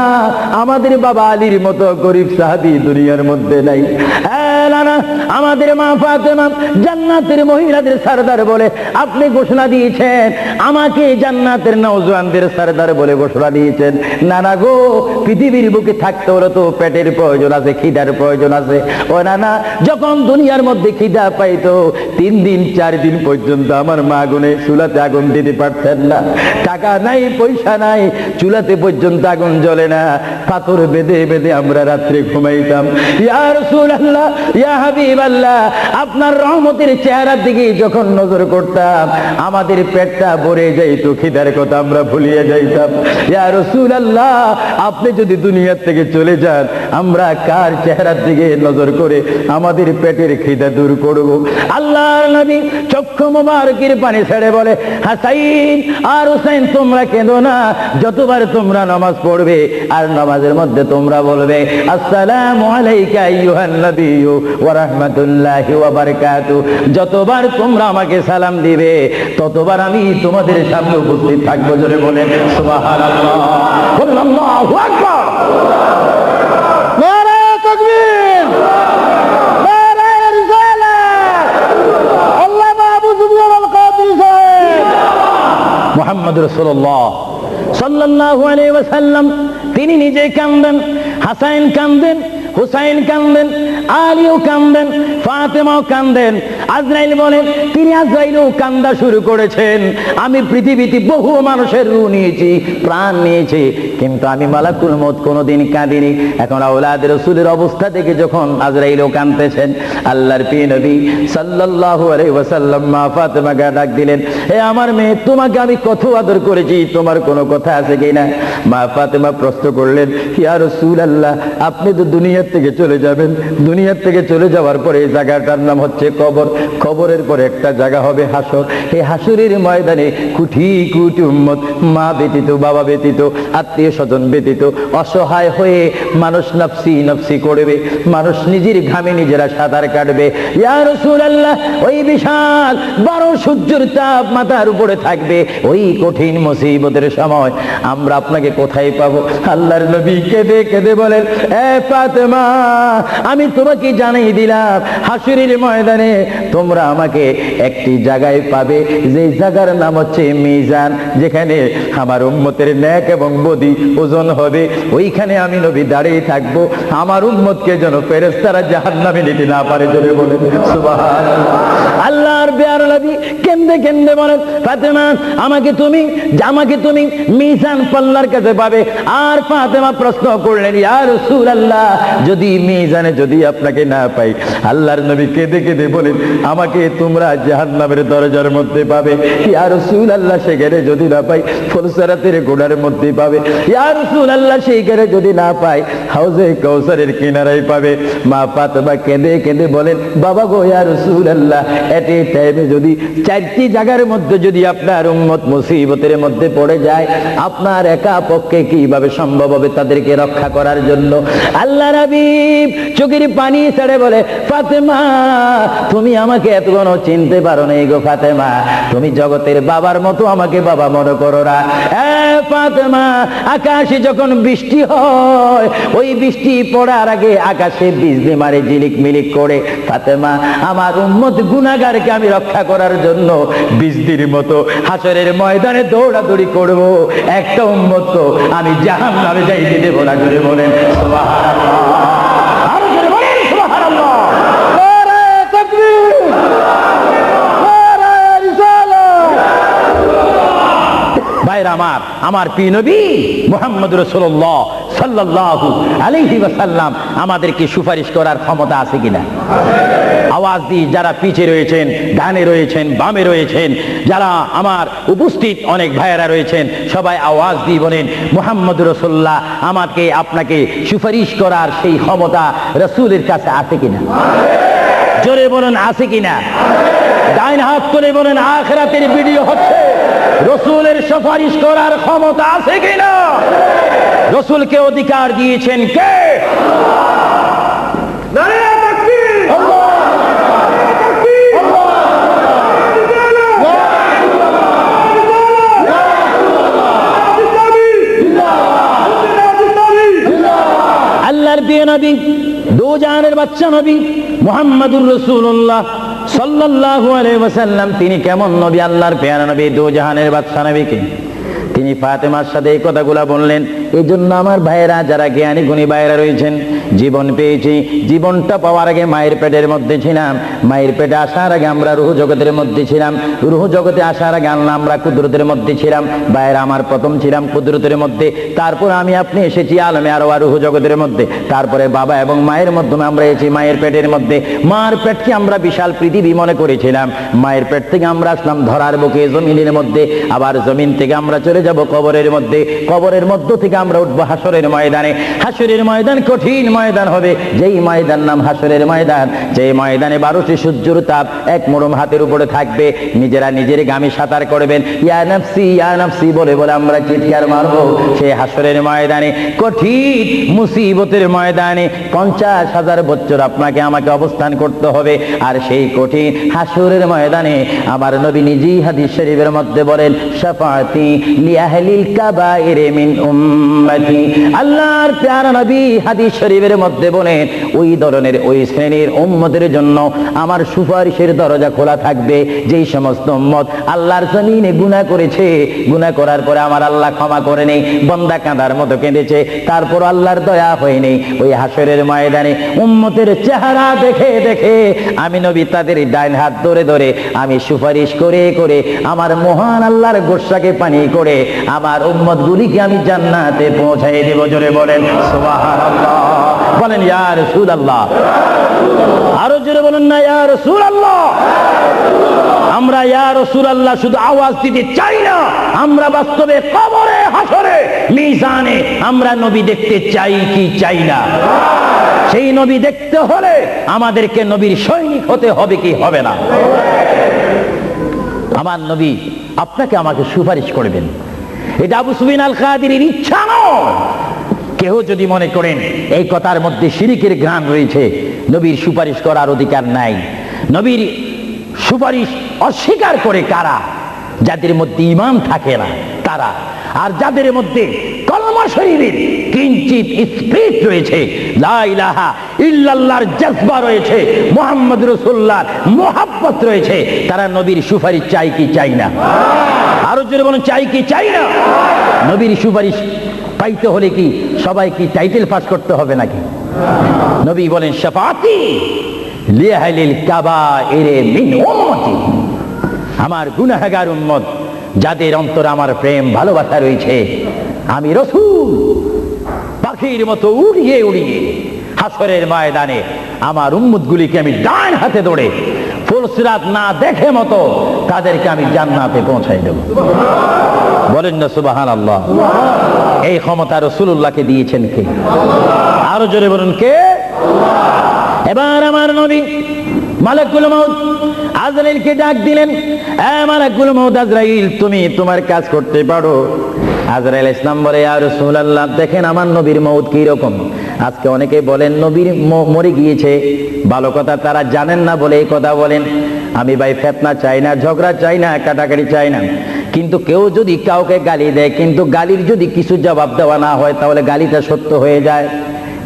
আমাদের বাবা আলীর মতো গরিব সাহাবী দুনিয়ার মধ্যে নাই। হ্যাঁ নানা, আমাদের মা ফাতেমা জান্নাতের মহিলাদের সরদার বলে আপনি ঘোষণা দিয়েছেন, আমাকে জান্নাতের নওজওয়ানদের সরদার বলে ঘোষণা দিয়েছেন। নানা গো, পৃথিবীর বুকে থাকতে হলে তো পেটের প্রয়োজন আছে, খিদার প্রয়োজন আছে। ও নানা, যখন দুনিয়ার মধ্যে খিদা পাইতো 3 দিন 4 দিন পর্যন্ত আমার মা আগুনে চুলাতে আগুন দিতে পারতেন না। টাকা নাই, পয়সা নাই, চুলাতে পর্যন্ত আগুন জ্বলে না, পাথর বেঁধে বেঁধে আমরা রাত্রে ঘুমাইতাম। ইয়া রাসূলুল্লাহ, ইয়া হাবিবাল্লাহ, আপনার রহমতের চেহারার দিকে যখন নজর করতাম আমাদের পেটটা ভরে যাইতো, খিদার কথা আমরা ভুলিয়ে যাইতাম। ইয়া রাসূলুল্লাহ, আপনি যদি দুনিয়া থেকে চলে যান আমরা কার চেহারার দিকে নজর করে আমাদের পেটের খিদা দূর করব? আল্লাহর নবী চক্ষু মোবারকের পানি ছেড়ে বলে, হাসাইন আর হুসাইন, তোমরা কেঁদো না। যতবার তোমরা নামাজ পড়বে আর নামাজের মধ্যে তোমরা বলবে আসসালামু আলাইকা আইয়ুহান নাবিয়্যু ওয়া রাহমাতুল্লাহি ওয়া বারাকাতুহু, যতবার তোমরা আমাকে সালাম দিবে ততবার আমি তোমাদের সামনে উপস্থিত থাকবো। জোরে বলেন সুবহানাল্লাহ, বলেন আল্লাহু আকবার, নারে তাকবীর, নারে রিসালাত, আল্লাহ মাহবুব আল কাদির সাহেব মুহাম্মদ রাসূলুল্লাহ সাল্লাল্লাহু আলাইহি ওয়াসাল্লাম তিনি নিজে কাঁদেন, হাসাইন কাঁদেন, হুসাইন কাঁদেন, আলীও কাঁদেন, ফাতেমাও কাঁদেন। আজরাইল বলেন তিনি আজরাইলও কান্দা শুরু করেছেন। আমি পৃথিবীতে বহু মানুষের রূহ নিয়েছি, প্রাণ নিয়েছি, কিন্তু আমি মালাকুল মউত কোনোদিন কাঁদিনি। এখন আওলাদ রাসূলের অবস্থা দেখে যখন আজরাইলও কাঁদতেছেন, আল্লাহর প্রিয় নবী সাল্লাল্লাহু আলাইহি ওয়াসাল্লাম মা ফাতেমাকে ডাক দিলেন, হে আমার মেয়ে, তোমাকে আমি কত আদর করেছি, তোমার কোনো কথা আছে কিনা? মা ফাতেমা প্রশ্ন করলেন, ইয়া রাসূলুল্লাহ, আপনি তো দুনিয়া থেকে চলে যাবেন, দুনিয়া থেকে চলে যাওয়ার পরে এই জায়গাটার নাম হচ্ছে কবর, কবরের পরে একটা জায়গা হবে হাসর। এই হাসরের ময়দানে কোটি কোটি উম্মত, মা ব্যতীত, বাবা ব্যতীত, আত্মীয় স্বজন ব্যতীত অসহায় হয়ে মানুষ নফসি নফসি করবে, মানুষ নিজের ঘামে নিজেরা সাঁতার কাটবে। ইয়া রাসূলুল্লাহ, ওই বিশাল 12 সূর্যের তাপ মাথার উপরে থাকবে, ওই কঠিন মুসিবতের সময় আমরা আপনাকে কোথায় পাবো? আল্লাহর নবী কেঁদে কেঁদে বলেন, এ ফাতেমা, আমি তোমাকে জানিয়ে দিলাম হাসরের ময়দানে তোমরা আমাকে একটি জায়গায় পাবে, যে জায়গার নাম হচ্ছে মিজান, যেখানে আমার উম্মতের নেক এবং বদি ওজন হবে। ওইখানে আমি নবী দাঁড়িয়ে থাকবো, আমার উম্মতকে যেন ফেরেশতারা জাহান্নামে নিতে না পারে। জোরে বলেন সুবহানাল্লাহ। আল্লাহর প্রিয় নবী কেন কেন্দে কেন্দে বলেন, ফাতেমা আমাকে তুমি মিজান পাল্লার কাছে পাবে। আর ফাতেমা প্রশ্ন করলেন, ইয়া রাসূলুল্লাহ, যদি মিজানে যদি আপনাকে না পাই? আল্লাহর নবী কেঁদে কেঁদে বলেন, আমাকে তোমরা জাহান্নামের দরজার মধ্যে পাবে। ইয়া রাসূলুল্লাহ, সেখানে যদি না পাই ফুলসিরাতের গোড়ার মধ্যে পাবে। ইয়া রাসূলুল্লাহ, সেইখানে যদি না পাই হাউজে কাউসারের কিনারায় পাবে। মা ফাতেমা কেঁদে কেঁদে বলেন, বাবা গো ইয়া রাসূলুল্লাহ, এট এ টাইমে যদি 4টি জায়গার মধ্যে যদি আপনার উম্মত মুসিবতের মধ্যে পড়ে যায়, আপনার একা পক্ষে কিভাবে সম্ভব হবে তাদেরকে রক্ষা করার জন্য? আল্লাহ নবী চোখের পানি ছেড়ে বলে, ফাতেমা তুমি আমাকে এতক্ষণ চিনতে পারো নাই গো ফাতেমা, তুমি জগতের বাবার মতো আমাকে বাবা মনে করো না। ফাতেমা, আকাশে যখন বৃষ্টি হয়, ওই বৃষ্টি পড়ার আগে আকাশে বিজলি মারে ঝিলিক মিলিক করে। ফাতেমা, আমার উম্মত গুনাহগারকে আমি রক্ষা করার জন্য বিজলির মতো হাসরের ময়দানে দৌড়াদৌড়ি করব। একটা উম্মত তো আমি জাহান্নামে যাইতে দেব না। জোরে বলেন সুবহানাল্লাহ, আরো জোরে বলেন সুবহানাল্লাহ। নারে তাকবীর, নারে রিসালাত। ভাইরা আমার প্রিয় নবী মুহাম্মদ রাসূলুল্লাহ সাল্লাল্লাহু আলাইহি ওয়াসাল্লাম আমাদেরকে সুপারিশ করার ক্ষমতা আছে কিনা? আওয়াজ দিয়ে যারা পিছে রয়েছেন, ডানে রয়েছেন, বামে রয়েছেন, যারা আমার উপস্থিত অনেক ভাইয়েরা রয়েছেন, সবাই আওয়াজ দিয়ে বলেন, মুহাম্মদ রাসূলুল্লাহ আমাকে আপনাকে সুপারিশ করার সেই ক্ষমতা রাসূলের কাছে আছে কিনা? জোরে বলেন আছে কিনা? ডাইন হাত তুলে বলেন, আখিরাতের ভিডিও হচ্ছে, রাসূলের সুপারিশ করার ক্ষমতা আছে কিনা? রাসূলকে অধিকার দিয়েছেন কে? নারে তাকবীর, আল্লাহর প্রিয় নবী, দো জাহানের বাদশা নবী মুহাম্মদুর রাসূলুল্লাহ সাল্লাল্লাহু আলাইহি ওয়াসাল্লাম, তিনি কেমন নবী? আল্লাহর প্রিয় নবী, দো জাহানের বাদশা নবীকে তিনি ফাতেমার সাথে এই কথাগুলা বললেন। এই জন্য আমার ভাইয়েরা, যারা জ্ঞানী গুণী ভাইয়েরা রয়েছেন, জীবন পেয়েছি, জীবনটা পাওয়ার আগে মায়ের পেটের মধ্যে ছিলাম, মায়ের পেটে আসার আগে আমরা রুহ জগতের মধ্যে ছিলাম, রুহ জগতে আসার আগে আল্লাহ আমরা কুদরতের মধ্যে ছিলাম। ভাইয়েরা আমার, প্রথম ছিলাম কুদরতের মধ্যে, তারপর আমি আপনি এসেছি আলমে আরওয়াহ রুহ জগতের মধ্যে, তারপরে বাবা এবং মায়ের মাধ্যমে আমরা এসেছি মায়ের পেটের মধ্যে। মার পেটকে আমরা বিশাল পৃথিবী মনে করেছিলাম, মায়ের পেট থেকে আমরা আসলাম ধরার বুকে জমিনের মধ্যে, আবার জমিন থেকে আমরা চলে যাব কবরের মধ্যে, কবরের মধ্য থেকে আমরা উঠবো হাসরের ময়দানে। হাসরের ময়দান কঠিন ময়দান হবে, যেই ময়দান নাম হাসরের ময়দান, যে ময়দানে 12টি সূর্যের তাপ এক মোড়ম হাতের উপরে থাকবে। নিজেরা নিজের গামী সাঁতার করবেন, ইয়া নাফসি বলে বলে আমরা চিৎকার মারবো। সেই হাসরের ময়দানে, কঠিন মুসিবতের ময়দানে 50,000 বছর আপনাকে আমাকে অবস্থান করতে হবে। আর সেই কঠিন হাসরের ময়দানে আমার নবী নিজেই হাদিস শরীফের মধ্যে বলেন, শাফাআতি লিআহলিল কাবাইর মিন উম্মতি। আল্লাহর প্যারা নবী হাদিস শরীফের মধ্যে বলেন, ওই ধরনের ওই শ্রেণীর উম্মতের জন্য আমার সুপারিশের দরজা খোলা থাকবে, যেই সমস্ত উম্মত আল্লাহর জমিনে গুনাহ করেছে, গুনাহ করার পরে আমার আল্লাহ ক্ষমা করে নেই, বান্দা কাঁদার মতো কেঁদেছে, তারপর আল্লাহর দয়া হয়নি, ওই হাসরের ময়দানে উম্মতের চেহারা দেখে দেখে আমি নবী তাদের ডাইন হাত ধরে ধরে আমি সুপারিশ করে করে আমার মহান আল্লাহর গোসাকে পানি করে আমার উম্মত গুলিকে আমি জান্নাতে পৌঁছাই দেব। জোরে বলেন সুবহানাল্লাহ, বলেন ইয়া রাসূলুল্লাহ, আরো জোরে বলেন না ইয়া রাসূলুল্লাহ। আমরা ইয়া রাসূলুল্লাহ শুধু আওয়াজ দিতে চাই না, আমরা বাস্তবে কবরে হাসরে মিজানে আমরা নবী দেখতে চাই কি চাই না? সেই নবী দেখতে হলে আমাদেরকে নবীর সৈনিক হতে হবে কি হবে না? আমার নবী আপনাকে আমাকে সুপারিশ করবেন, এটা আবু সুফিয়ান আল খাদিরের ইচ্ছা নয়। কেউ যদি মনে করেন এই কথার মধ্যে শিরকের ঘ্রাণ রয়েছে, নবীর সুপারিশ করার অধিকার নাই। নবীর সুপারিশ অস্বীকার করে কারা? যাদের মধ্যে ঈমান থাকে না তারা, আর যাদের মধ্যে কলমা শরীফের কিঞ্চিত স্পিরিট রয়েছে, লা ইলাহা ইল্লাল্লাহর জজবা রয়েছে, মুহাম্মদ রাসূলুল্লাহর মুহাব্বত রয়েছে, তারা নবীর সুপারিশ চাই কি চাই না? আরো জোরে বলেন চাই কি চাই না? নবীর সুপারিশ পাইতে হলে কি সবাই কি টাইটেল পাস করতে হবে নাকি? নবী বলেন, শাফাআতি লিআহলিল কাবাইর মিন উম্মতি, আমার গুনাহগার উম্মত যাদের অন্তরে আমার প্রেম ভালোবাসা রয়েছে, আমি রাসূল পাখির মতো উড়িয়ে উড়িয়ে হাসরের ময়দানে আমার উম্মতগুলিকে আমি ডান হাতে ধরে ফুলসিরাত না দেখে মতো তাদেরকে আমি জান্নাতে পৌঁছাই দেব। বলেন না সুবহানাল্লাহ। এই ক্ষমতা রাসূলুল্লাহকে দিয়েছেন কে? আরো জোরে বলুন কে? এবার আমার নবী মালাকুল মউত আজরাইলকে ডাক দিলেন, মালাকুল মউত আজরাইল, তুমি তোমার কাজ করতে পারো। আজরাইল ইসলাম বলে, ইয়া রাসূলুল্লাহ, দেখেন আমার নবীর মউত কি রকম। আজকে অনেকে বলেন নবীর মরে গিয়েছে, ভালো কথা তারা জানেন না বলে এই কথা বলেন। আমি ভাই ফিতনা চাই না, ঝগড়া চাই না, কাটাকাটি চাই না, কিন্তু কেউ যদি কাউকে গালি দেয়, কিন্তু গালির যদি কিছু জবাব দেওয়া না হয় তাহলে গালিটা সত্য হয়ে যায়।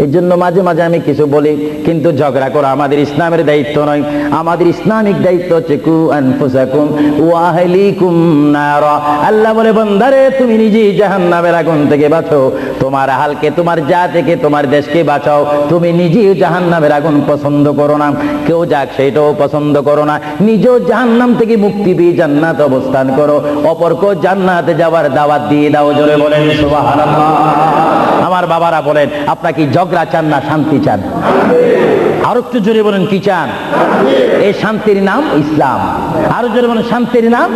এই জন্য মাঝে মাঝে আমি কিছু বলি, কিন্তু ঝগড়া করা আমাদের ইসলামের দায়িত্ব নয়। আমাদের ইসলামিক দায়িত্ব হচ্ছে কু আনফুসাকুম ওয়া আহলিকুম নারা। আল্লাহ বলে, বান্দারে তুমি নিজেই জাহান্নামের আগুন থেকে বাঁচো, তোমার আহলকে, তোমার জাতিকে, তোমার দেশকে বাঁচাও। তুমি নিজেই জাহান্নামের আগুন পছন্দ করো না, কেউ যাক সেটাও পছন্দ করো না, নিজেও জাহান্নাম থেকে মুক্তি পেয়ে জান্নাত অবস্থান করো, অপরকেও জান্নাতে যাওয়ার দাওয়াত দিয়ে দাও। জোরে বলেন সুবহানাল্লাহ। আমার বাবারা বলেন, আপনারা কি ঝগড়া চান না শান্তি চান? আরো একটু জোরে বলেন কি চান? এই শান্তির নাম ইসলাম। আরো জোরে বলেন শান্তির নাম।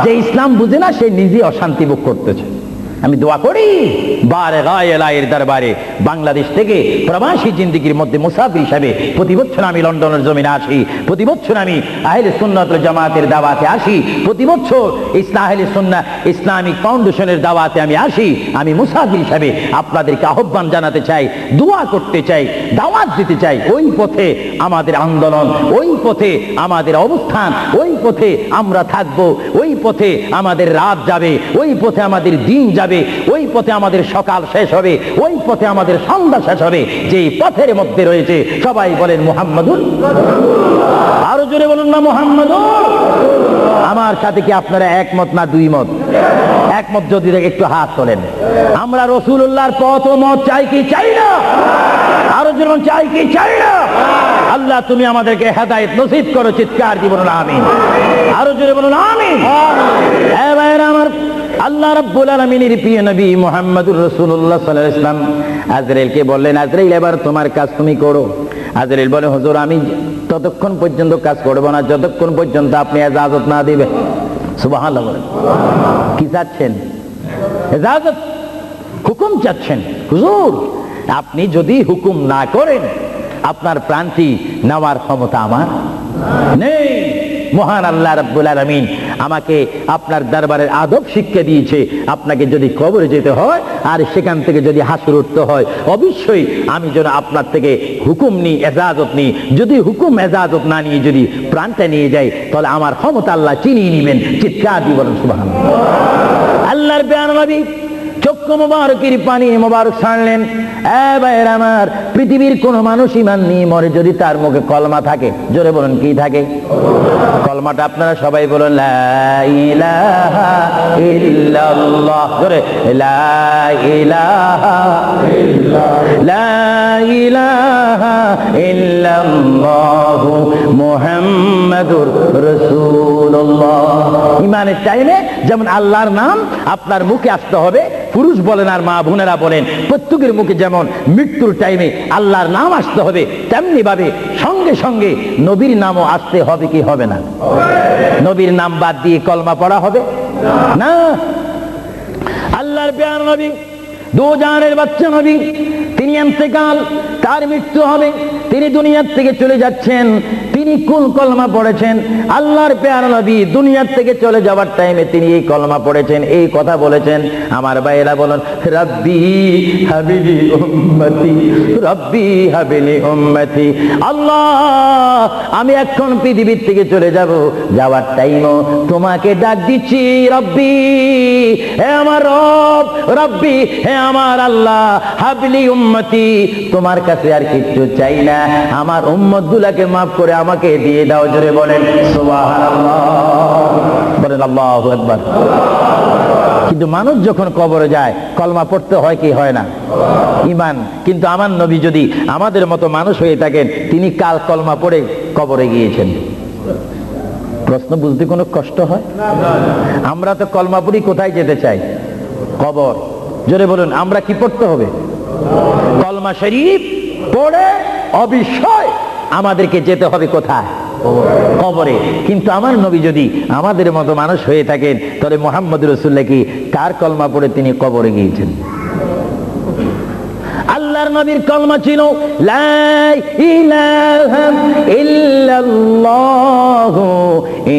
যে ইসলাম বুঝে না সে নিজে অশান্তি ভোগ করতেছে। আমি দোয়া করি বারে গায়ের দরবারে বাংলাদেশ থেকে প্রবাসী জিন্দেগির মধ্যে মুসাফির হিসাবে প্রতি বছর আমি লন্ডনের জমিনে আসি, প্রতি বছর আমি আহলে সুন্নাত ওয়াল জামাতের দাওয়াতে আসি, প্রতি বছর আহলে সুন্নাহ ইসলামিক ফাউন্ডেশনের দাওয়াতে আমি আসি। আমি মুসাফির হিসাবে আপনাদেরকে আহ্বান জানাতে চাই, দোয়া করতে চাই, দাওয়াত দিতে চাই। ওই পথে আমাদের আন্দোলন, ওই পথে আমাদের অবস্থান, ওই পথে আমরা থাকবো, ওই পথে আমাদের রাত যাবে, ওই পথে আমাদের দিন যাবে, ওই পথে আমাদের সকাল শেষ হবে, ওই পথে আমাদের সন্ধ্যা শেষ হবে। যে পথের মধ্যে রয়েছে সবাই বলেন মুহাম্মাদুর। আরো জোরে বলুন না মুহাম্মাদুর। আমার সাথে কি আপনারা একমত না দুই মত? একমত যদি একটু হাত তোলেন। আমরা রাসূলুল্লাহর পথ ও মত চাই কি চাই না? আরো জোরে চাই কি চাই না? আল্লাহ তুমি আমাদেরকে হেদায়েত নসিব করো, চিৎকার দিয়ে বলুন আমিন। আরো জোরে বলুন আমিন। এ ভাইরা আমার, আল্লাহ রাব্বুল আলামিনের প্রিয় নবী মুহাম্মদুর রাসূলুল্লাহ সাল্লাল্লাহু আলাইহি ওয়াসাল্লাম আজরাইলকে বললেন, আজরাইল এবার তোমার কাজ তুমি করো। আজরাইল বলে, হুজুর আমি ততক্ষণ পর্যন্ত কাজ করব না যতক্ষণ পর্যন্ত আপনি ইজাজত না দিবেন। সুবহানাল্লাহ বলেন। কি চাচ্ছেন? ইজাজত, হুকুম চাচ্ছেন। হুজুর আপনি যদি হুকুম না করেন আপনার প্রাণটি নেওয়ার ক্ষমতা আমার নেই। মহান আল্লাহ রাব্বুল আলামিন আমাকে আপনার দরবারের আদব শিক্ষা দিয়েছে, আপনাকে যদি কবরে যেতে হয় আর সেখান থেকে যদি হাসর উঠতে হয়, অবশ্যই আমি যেন আপনার থেকে হুকুম নিই, এজাজত নিই। যদি হুকুম এজাজত না নিয়ে যদি প্রাণটা নিয়ে যাই তাহলে আমার ক্ষমতা আল্লাহ চিনিয়ে নেবেন। চিৎকার দিয়ে বলেন সুবহানাল্লাহ। আল্লাহর প্রিয় নবী চক্ষু মোবারকের পানি মোবারক ছাড়লেন। ভাইয়ের আমার, পৃথিবীর কোন মানুষ ইমান নিয়ে মরে যদি তার মুখে কলমা থাকে, জোরে বলেন কি থাকে? কলমাটা আপনারা সবাই বলেন, লা ইলাহা ইল্লাল্লাহ। জোরে, লা ইলাহা ইল্লাল্লাহ, লা ইলাহা ইল্লাল্লাহু মুহাম্মাদুর রাসূলুল্লাহ। ইমানের টাইমে যেমন আল্লাহর নাম আপনার মুখে আসতে হবে, পুরুষ বলেন আর মা বোনেরা বলেন, প্রত্যেকের মুখে যেমন মৃত্যুর টাইমে আল্লাহর নাম আসতে হবে, তেমনি ভাবে সঙ্গে সঙ্গে নবীর নামও আসতে হবে কি হবে না? নবীর নাম বাদ দিয়ে কলমা পড়া হবে না। আল্লাহর প্রিয় নবী, দুজানের বাচ্চা নবী, তিনি ইন্তেকাল, তার মৃত্যু হবে, তিনি দুনিয়ার থেকে চলে যাচ্ছেন। তিনি কোন কলমা পড়েছেন? আল্লাহর প্রিয় নবী দুনিয়ার থেকে চলে যাওয়ার টাইমে তিনি এই কলমা পড়েছেন, এই কথা বলেছেন। আমার ভাইয়েরা বলেন, রব্বি হাবিলি উম্মতি, রব্বি হাবিলি উম্মতি। আল্লাহ আমি এখন পৃথিবীর থেকে চলে যাব, যাওয়ার টাইমও তোমাকে ডাক দিচ্ছি, রব্বি হে আমার রব, রব্বি হে আমার আল্লাহ, হাবিলি উম্মতি, তোমার কাছে আর কিচ্ছু চাই না, আমার উম্মত গুলাকে মাফ করে আমাকে দিয়ে দাও। জোরে বলেন সুবহানাল্লাহ, বলেন আল্লাহু আকবার। কিন্তু মানুষ যখন কবরে যায় কলমা পড়তে হয় কি হয় না? ঈমান। কিন্তু আমার নবী যদি আমাদের মতো মানুষ হয়ে থাকেন, তিনি কাল কলমা পড়ে কবরে গিয়েছেন। প্রশ্ন বুঝতে কোনো কষ্ট হয়? আমরা তো কলমা পড়ি, কোথায় যেতে চাই? কবর। জোরে বলুন, আমরা কি পড়তে হবে? কলমা শরীফ পড়ে অবশ্যই আমাদেরকে যেতে হবে কোথায়? কবরে। কিন্তু আমার নবী যদি আমাদের মতো মানুষ হয়ে থাকেন, তাহলে মুহাম্মদ রাসূলুল্লাহ কি কার কলমা পড়ে তিনি কবরে গিয়েছেন? আল্লাহর নবীর কলমা ছিল লা ইলাহা ইল্লাল্লাহু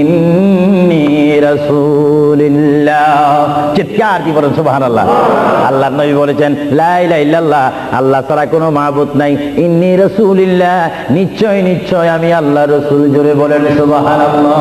ইন্নী রাসূলুল্লাহ। চিৎকার দিয়ে বলেন সুবহানাল্লাহ। আল্লাহর নবী বলেছেন লা ইলাহা ইল্লাল্লাহ, আল্লাহ ছাড়া কোনো মাবুদ নাই, ইন্নী রাসূলুল্লাহ, নিশ্চয় নিশ্চয় আমি আল্লাহর রাসূল। জোরে বলেন সুবহানাল্লাহ।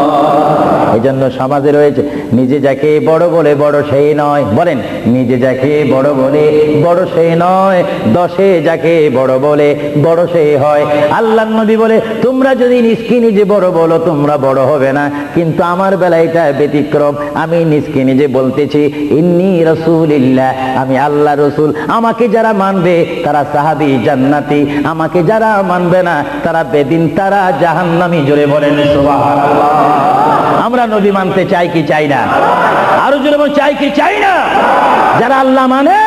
এই জন্য সমাজে রয়েছে নিজে যাকে বড় বলে বড় সেই নয়। বলেন, নিজে যাকে বড় বলে বড় সেই নয়, দশে যাকে বড় বলে বড় সেই হয়। আল্লাহর নবী বলে তোমরা যদি নিজকে নিজে বড় বলো তোমরা বড় হবে না, কিন্তু আমার বেলা এটা ব্যতিক্রম। আমি নিজকে নিজে বলতেছি ইন্নী রাসূলুল্লাহ, আমি আল্লাহ রসুল। আমাকে যারা মানবে তারা সাহাবী জান্নাতি, আমাকে যারা মানবে না তারা বেদিন, তারা জাহান্নামী। জোরে বলেন সুবহানাল্লাহ। আমরা নবী মানতে চাই কি চাই না? আরো জোরে বলেন, চাই কি চাই না? যারা আল্লাহ মানে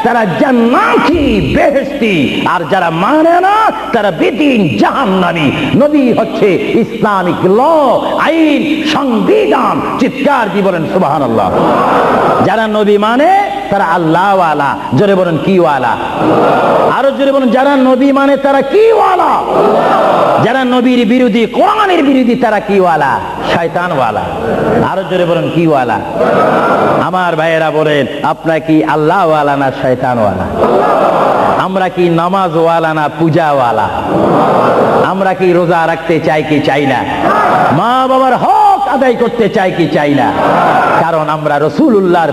তারা জান্নাতি, বেহেশতি, আর যারা মানে না তারা বেদিন, জাহান্নামী। নবী হচ্ছে ইসলামিক ল, আইন, সংবিধান। চিৎকার দিয়ে বলেন সুবহানাল্লাহ। যারা নবী মানে তারা আল্লাহ ওয়ালা। জোরে বলেন কি ওয়ালা? আরো জোরে বলেন, যারা নবী মানে তারা কি ওয়ালা? যারা নবীর বিরোধী, কোরআনের বিরোধী, তারা কি ওয়ালা? শয়তান ওয়ালা। আরো জোরে বলেন কি ওয়ালা? আমার ভাইয়েরা বলেন, আপনারা কি আল্লাহ ওয়ালা না শয়তান ওয়ালা? আমরা কি নামাজ ওয়ালা না পূজা ওয়ালা? আমরা কি রোজা রাখতে চাই কি চাই না? মা বাবার হক আদায় করতে চাই কি চাই না? কারণ আমরা রাসূলুল্লাহর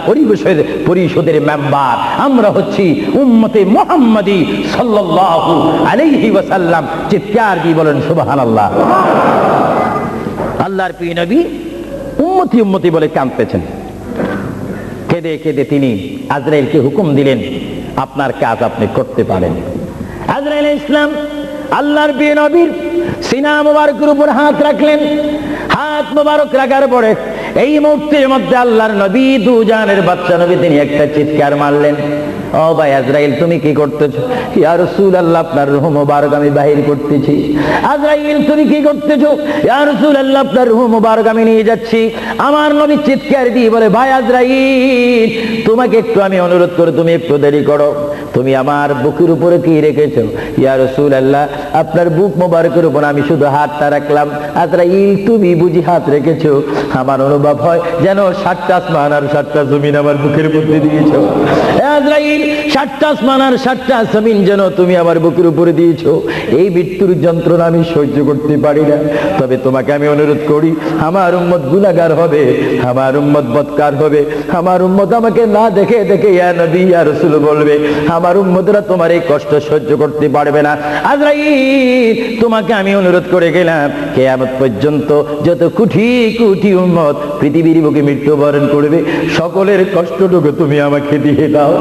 পরিষদের মেম্বার। আমরা হচ্ছি উম্মতে মুহাম্মাদি সাল্লাল্লাহু আলাইহি ওয়াসাল্লাম। চিৎকার দিয়ে বলেন সুবহানাল্লাহ। আল্লাহর প্রিয় নবী উম্মতি উম্মতি বলে কাঁদতেছেন। কেঁদে কেঁদে তিনি আজরাইলকে হুকুম দিলেন, আপনার কাজ আপনি করতে পারেন। আজরাইল ইসলাম আল্লাহর প্রিয় নবীর সিনা মুবারকের উপর হাত রাখলেন। হাত মুবারক রাখার পরে এই মুহূর্তের মধ্যে আল্লাহর নবী, দুজানের বাদশা নবী, তিনি একটা চিৎকার মারলেন, ও ভাই আজরাইল তুমি কি করতেছো? ইয়া রাসূলুল্লাহ আপনার রূহ মুবারক আমি বাহির করতেছি। আজরাইল তুমি কি করতেছো? ইয়া রাসূলুল্লাহ আপনার রূহ মুবারক আমি নিয়ে যাচ্ছি। আমার নবী চিৎকার দিয়ে বলে, ভাই আজরাইল তোমাকে একটু আমি অনুরোধ করে তুমি একটু দেরি করো। তুমি আমার বুকের উপরে কি রেখেছো? ইয়া রাসূলুল্লাহ আপনার বুক মুবারকের উপর আমি শুধু হাতটা রাখলাম। আজরাইল তুমি বুঝি হাত রেখেছো? আমার অনুভব হয় যেন 7টা আসমান আর 7টা জমিন আমার বুকের মধ্যে দিয়েছো। আজরাইল 7টা আসমান আর 7টা জমিন যেন তুমি আমার বুকের উপরে দিয়েছো। এই মৃত্যুর যন্ত্রণা আমি সহ্য করতে পারি না। তবে তোমাকে আমি অনুরোধ করি, আমার উম্মত গুনাহগার হবে, আমার উম্মত বদকার হবে, আমার উম্মত আমাকে না দেখে দেখে ইয়া নবী ইয়া রাসূল বলবে। আমার উম্মতরা তোমার এই কষ্ট সহ্য করতে পারবে না। আজরাইল তোমাকে আমি অনুরোধ করে গেলাম, কিয়ামত পর্যন্ত যত কোটি কোটি উম্মত পৃথিবীর বুকে মৃত্যুবরণ করবে, সকলের কষ্টটুকু তুমি আমাকে দিয়ে দাও।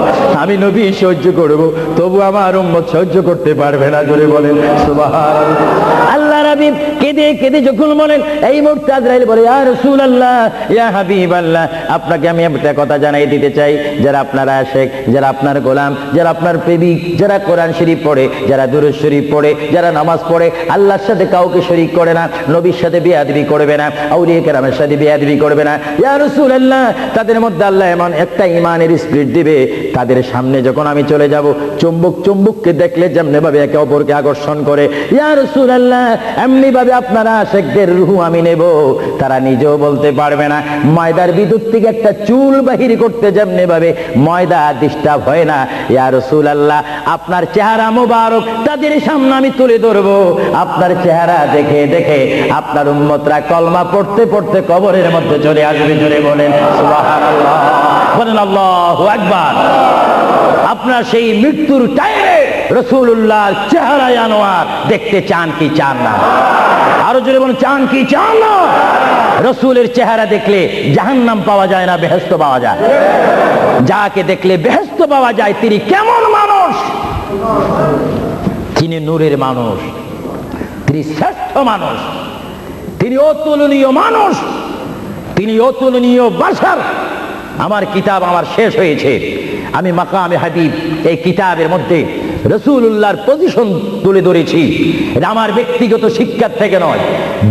আমি নবী সহ্য করব, তবু আমার উম্মত সহ্য করতে পারবে না। জোরে বলেন সুবহানাল্লাহ। আল্লাহ নবী কেঁদে কেঁদে যখন বলেন, এই মুহূর্তে আজরাইল বলে, ইয়া রাসূলুল্লাহ ইয়া হাবিবাল্লাহ আপনাকে আমি একটা কথা জানাই দিতে চাই। যারা আপনার আশিক, যারা আপনার গোলাম, যারা আপনার প্রেমিক, যারা কোরআন শরীফ পড়ে, যারা দুরূদ শরীফ পড়ে, যারা নামাজ পড়ে, আল্লাহর সাথে কাউকে শরীক করে না, নবীর সাথে বেয়াদবি করবে না, আউলিয়া কেরামের সাথে বেয়াদবি করবে না, ইয়া রাসূলুল্লাহ তাদের মধ্যে আল্লাহ এমন একটা ঈমানের স্পিরিট দিবে, তাদের সামনে যখন আমি চলে যাব, চুম্বক চুম্বককে দেখলে যেমনি ভাবে একে অপরকে আকর্ষণ করে, ইয়া রাসূলুল্লাহ এমনি ভাবে আপনারা আশিকদের রূহ আমি নেব, তারা নিজেও বলতে পারবে না। ময়দার বিদ্যুৎ থেকে একটা চুল বাহির করতে যেমনি ভাবে ময়দা ডিস্টার্ব হয় না, ইয়া রাসূলুল্লাহ আপনার চেহারা মুবারক তাদের সামনে আমি তুলে ধরবো। আপনার চেহারা দেখে দেখে আপনার উম্মতরা কলমা পড়তে পড়তে কবরের মধ্যে চলে আসবে। জোরে বলেন সুবহানাল্লাহ, বলেন আল্লাহু আকবার। আপনার সেই মৃত্যুর টাইমে রাসূলুল্লাহর চেহারায় আনোয়ার দেখতে চান কি চান না? আরো জোরে বলেন, চান কি চান না? রাসূলের চেহারা দেখলে জাহান্নাম পাওয়া যায় না, বেহেশত পাওয়া যায়। যাকে দেখলে বেহেশত পাওয়া যায়, তিনি কেমন মানুষ? তিনি নূরের মানুষ, তিনি শ্রেষ্ঠ মানুষ, তিনি অতুলনীয় মানুষ। তিনি অতুলনীয় বাশার। আমার কিতাব আমার শেষ হয়েছে, আমি মাকামে হাবিব এই কিতাবের মধ্যে রাসূলুল্লাহর পজিশন তুলে ধরেছি। এটা আমার ব্যক্তিগত শিক্ষার থেকে নয়,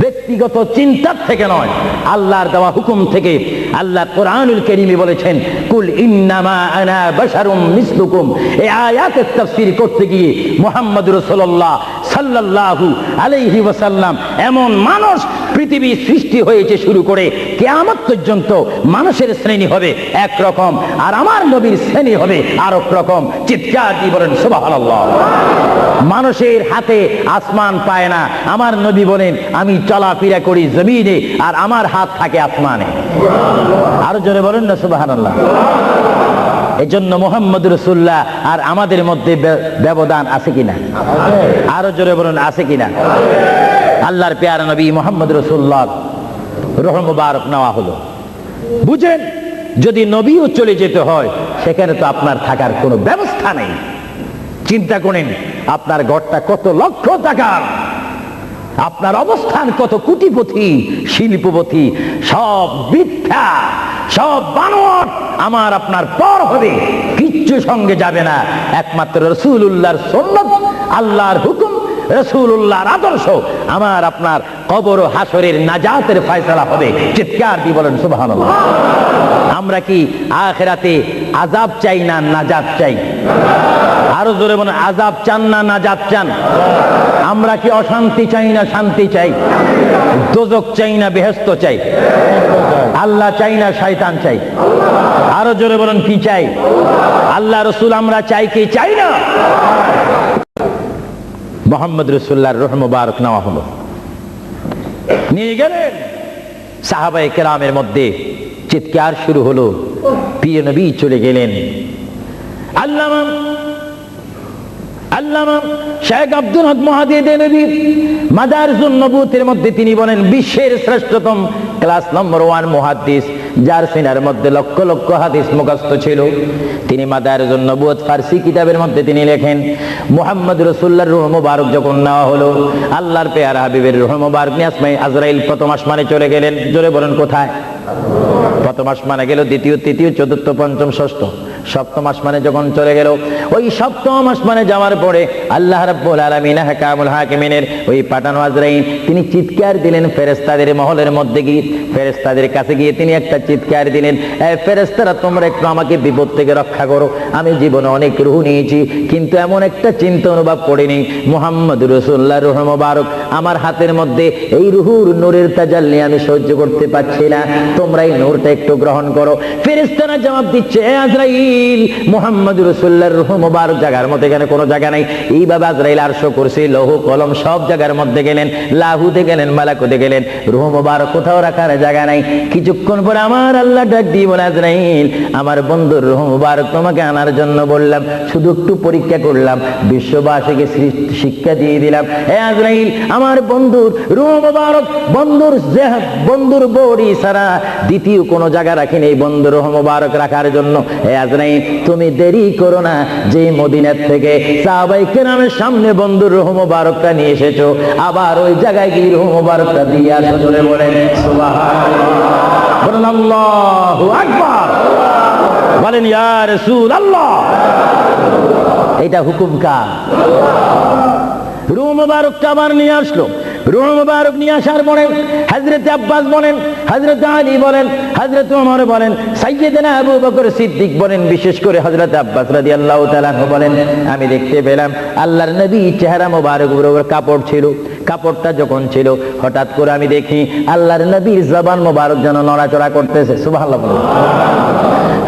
ব্যক্তিগত চিন্তার থেকে নয়, আল্লাহর দেওয়া হুকুম থেকে। আল্লাহ কোরআনুল কারীমে বলেছেন, কুল ইন্নামা আনা বাশারুম মিসলুকুম। এই আয়াতের তাফসীর করতে গিয়ে মুহাম্মদ রাসূলুল্লাহ সাল্লাল্লাহু আলাইহি ওয়াসাল্লাম, এমন মানুষ পৃথিবী সৃষ্টি হয়েছে শুরু করে কিয়ামত পর্যন্ত মানুষের শ্রেণী হবে একরকম, আর আমার নবীর শ্রেণী হবে আরেক রকম। চিৎকার দিয়ে বলেন সুবহানাল্লাহ। মানুষের হাতে আসমান পায় না, আমার নবী বলেন আমি চলাফেরা করি জমিনে আর আমার হাত থাকে আসমানে। আরো জোরে বলেন না সুবহানাল্লাহ। এই জন্য মুহাম্মদ রাসূলুল্লাহ আর আমাদের মধ্যে ব্যবধান আছে কিনা? আরো জোরে বলুন, আছে কিনা? আল্লাহর প্যারা নবী মুহাম্মদ রাসূলুল্লাহ রূহ মুবারক নেওয়া হলো। বুঝেন, যদি নবীও চলে যেতে হয় সেখানে তো আপনার থাকার কোনো ব্যবস্থা নেই। চিন্তা করেন, আপনার ঘরটা কত লক্ষ টাকার, আপনার অবস্থান কত কোটিপতি শিল্পপতি, সব মিথ্যা, সব বানোয়াট আমার আপনার পর হবে, কিচ্ছু সঙ্গে যাবে না। একমাত্র রাসূলুল্লাহর সুন্নাত, আল্লাহর হুকুম, রাসূলুল্লাহর আদর্শ আমার আপনার কবর ও হাসরের নাজাতের ফয়সালা হবে। চিৎকার দিয়ে বলেন সুবহানাল্লাহ। আমরা কি আখিরাতে আযাব চাই না নাজাত চাই? আরো জোরে বলেন, আযাব চান না নাজাত চান? আমরা কি অশান্তি চাই না শান্তি চাই? দোজখ চাই না বেহেশত চাই? আল্লাহ চাই না শয়তান চাই? আরো জোরে বলেন, কি চাই? আল্লাহ রাসূল আমরা চাই কি চাই না? মুহাম্মদ রাসূলুল্লাহর রূহ মুবারক নেওয়া হলো, নিয়ে গেলেন। সাহাবায়ে কেরামের মধ্যে চিৎকার শুরু হলো, প্রিয় নবী চলে গেলেন। আল্লামা শেখ আব্দুল হক মুহাদ্দিস নবী মাদারিজুন নবুয়তের মধ্যে তিনি বলেন বিশ্বের শ্রেষ্ঠতম ক্লাস নম্বর 1 মুহাদ্দিস, যার সিনার মধ্যে লক্ষ লক্ষ হাদিস মুখস্থ ছিল। তিনি মাদারিজুন নবুয়ত ফারসি কিতাবের মধ্যে তিনি লেখেন, মুহাম্মদ রাসূলুল্লাহর রূহ মুবারক যখন নেওয়া হলো, আল্লাহর পেয়ারা হাবিবের রূহ মুবারক নিয়ে আসমানে আজরাইল প্রথম আসমানে চলে গেলেন। জোরে বলেন কোথায়? প্রথম আসমানে গেল, দ্বিতীয়, তৃতীয়, চতুর্থ, পঞ্চম, ষষ্ঠ, সপ্তম আসমানে যখন চলে গেল, ওই সপ্তম আসমানে যাওয়ার পরে আল্লাহ রাব্বুল আলামিন হাকামুল হাকিমিনের ওই পাঠানো আজরাইল তিনি চিৎকার দিলেন ফেরেশতাদের মহলের মধ্যে গিয়ে, ফেরেশতাদের কাছে গিয়ে তিনি একটা চিৎকার দিলেন, এই ফেরেশতারা তোমরা একটু আমাকে বিপদ থেকে রক্ষা করো। আমি জীবনে অনেক রূহ নিয়েছি, কিন্তু এমন একটা চিন্তা অনুভব করিনি মুহাম্মদ রাসূলুল্লাহর রূহ মুবারক আমার হাতের মধ্যে, এই রূহুর নূরের তাজাল্লি আমি সহ্য করতে পারছি না, তোমরা এই নূরটা একটু গ্রহণ করো। ফেরেশতারা জবাব দিচ্ছে, এ আজরাইল, মুহাম্মদ রাসূলুল্লাহর রূহ মুবারক জায়গার মধ্যে এখানে কোনো জায়গা নাই। এইভাবে আজরাইল আরশ, কুরসি, লৌহ কলম সব জায়গার মধ্যে গেলেন, লাহুতে গেলেন, মালাকুতে গেলেন, রূহ মুবারক কোথাও রাখার জায়গা নাই। কিছুক্ষণ পরে আমার আল্লাহ ডাক দিয়ে বলে, আজরাইল, আমার বন্ধুর রূহ মুবারক তোমাকে আনার জন্য বললাম, শুধু একটু পরীক্ষা করলাম, বিশ্ববাসীকে শিক্ষা দিয়ে দিলাম। হে আজরাইল, আমার বন্ধুর রূহ মুবারক, বন্ধুর বডি ছাড়া দ্বিতীয় কোনো জায়গা রাখিনি এই বন্ধুর রূহ মুবারক রাখার জন্য। হে আজরাইল, তুমি দেরি করো না, যে মদিনার থেকে সাহাবায়ে কেরামের সামনে বন্ধুর রূহ মুবারকটা নিয়ে এসেছো, আবার ওই জায়গায় গিয়ে রূহ মুবারকটা দিয়ে আসো। জোরে বলেন সুবহানাল্লাহ, বলেন আল্লাহু আকবার, বলেন ইয়া রাসূলুল্লাহ। এটা হুকুম কার? রূহ মুবারকটা আবার নিয়ে আসলো। রূহ মুবারক নিয়ে আসার পরে হযরত আব্বাস বলেন, হযরত আলী বলেন, হযরত ওমর বলেন, সাইয়্যিদনা আবু বকর সিদ্দিক বলেন, বিশেষ করে হযরত আব্বাস রাদিয়াল্লাহু তাআলা বলেন, আমি দেখতে পেলাম আল্লাহর নবী চেহারা মুবারক উপর কাপড় ছিল। কাপড়টা যখন ছিল, হঠাৎ করে আমি দেখি আল্লাহর নবীর জবান মুবারক যেন নড়াচড়া করতেছে। সুবহানাল্লাহ।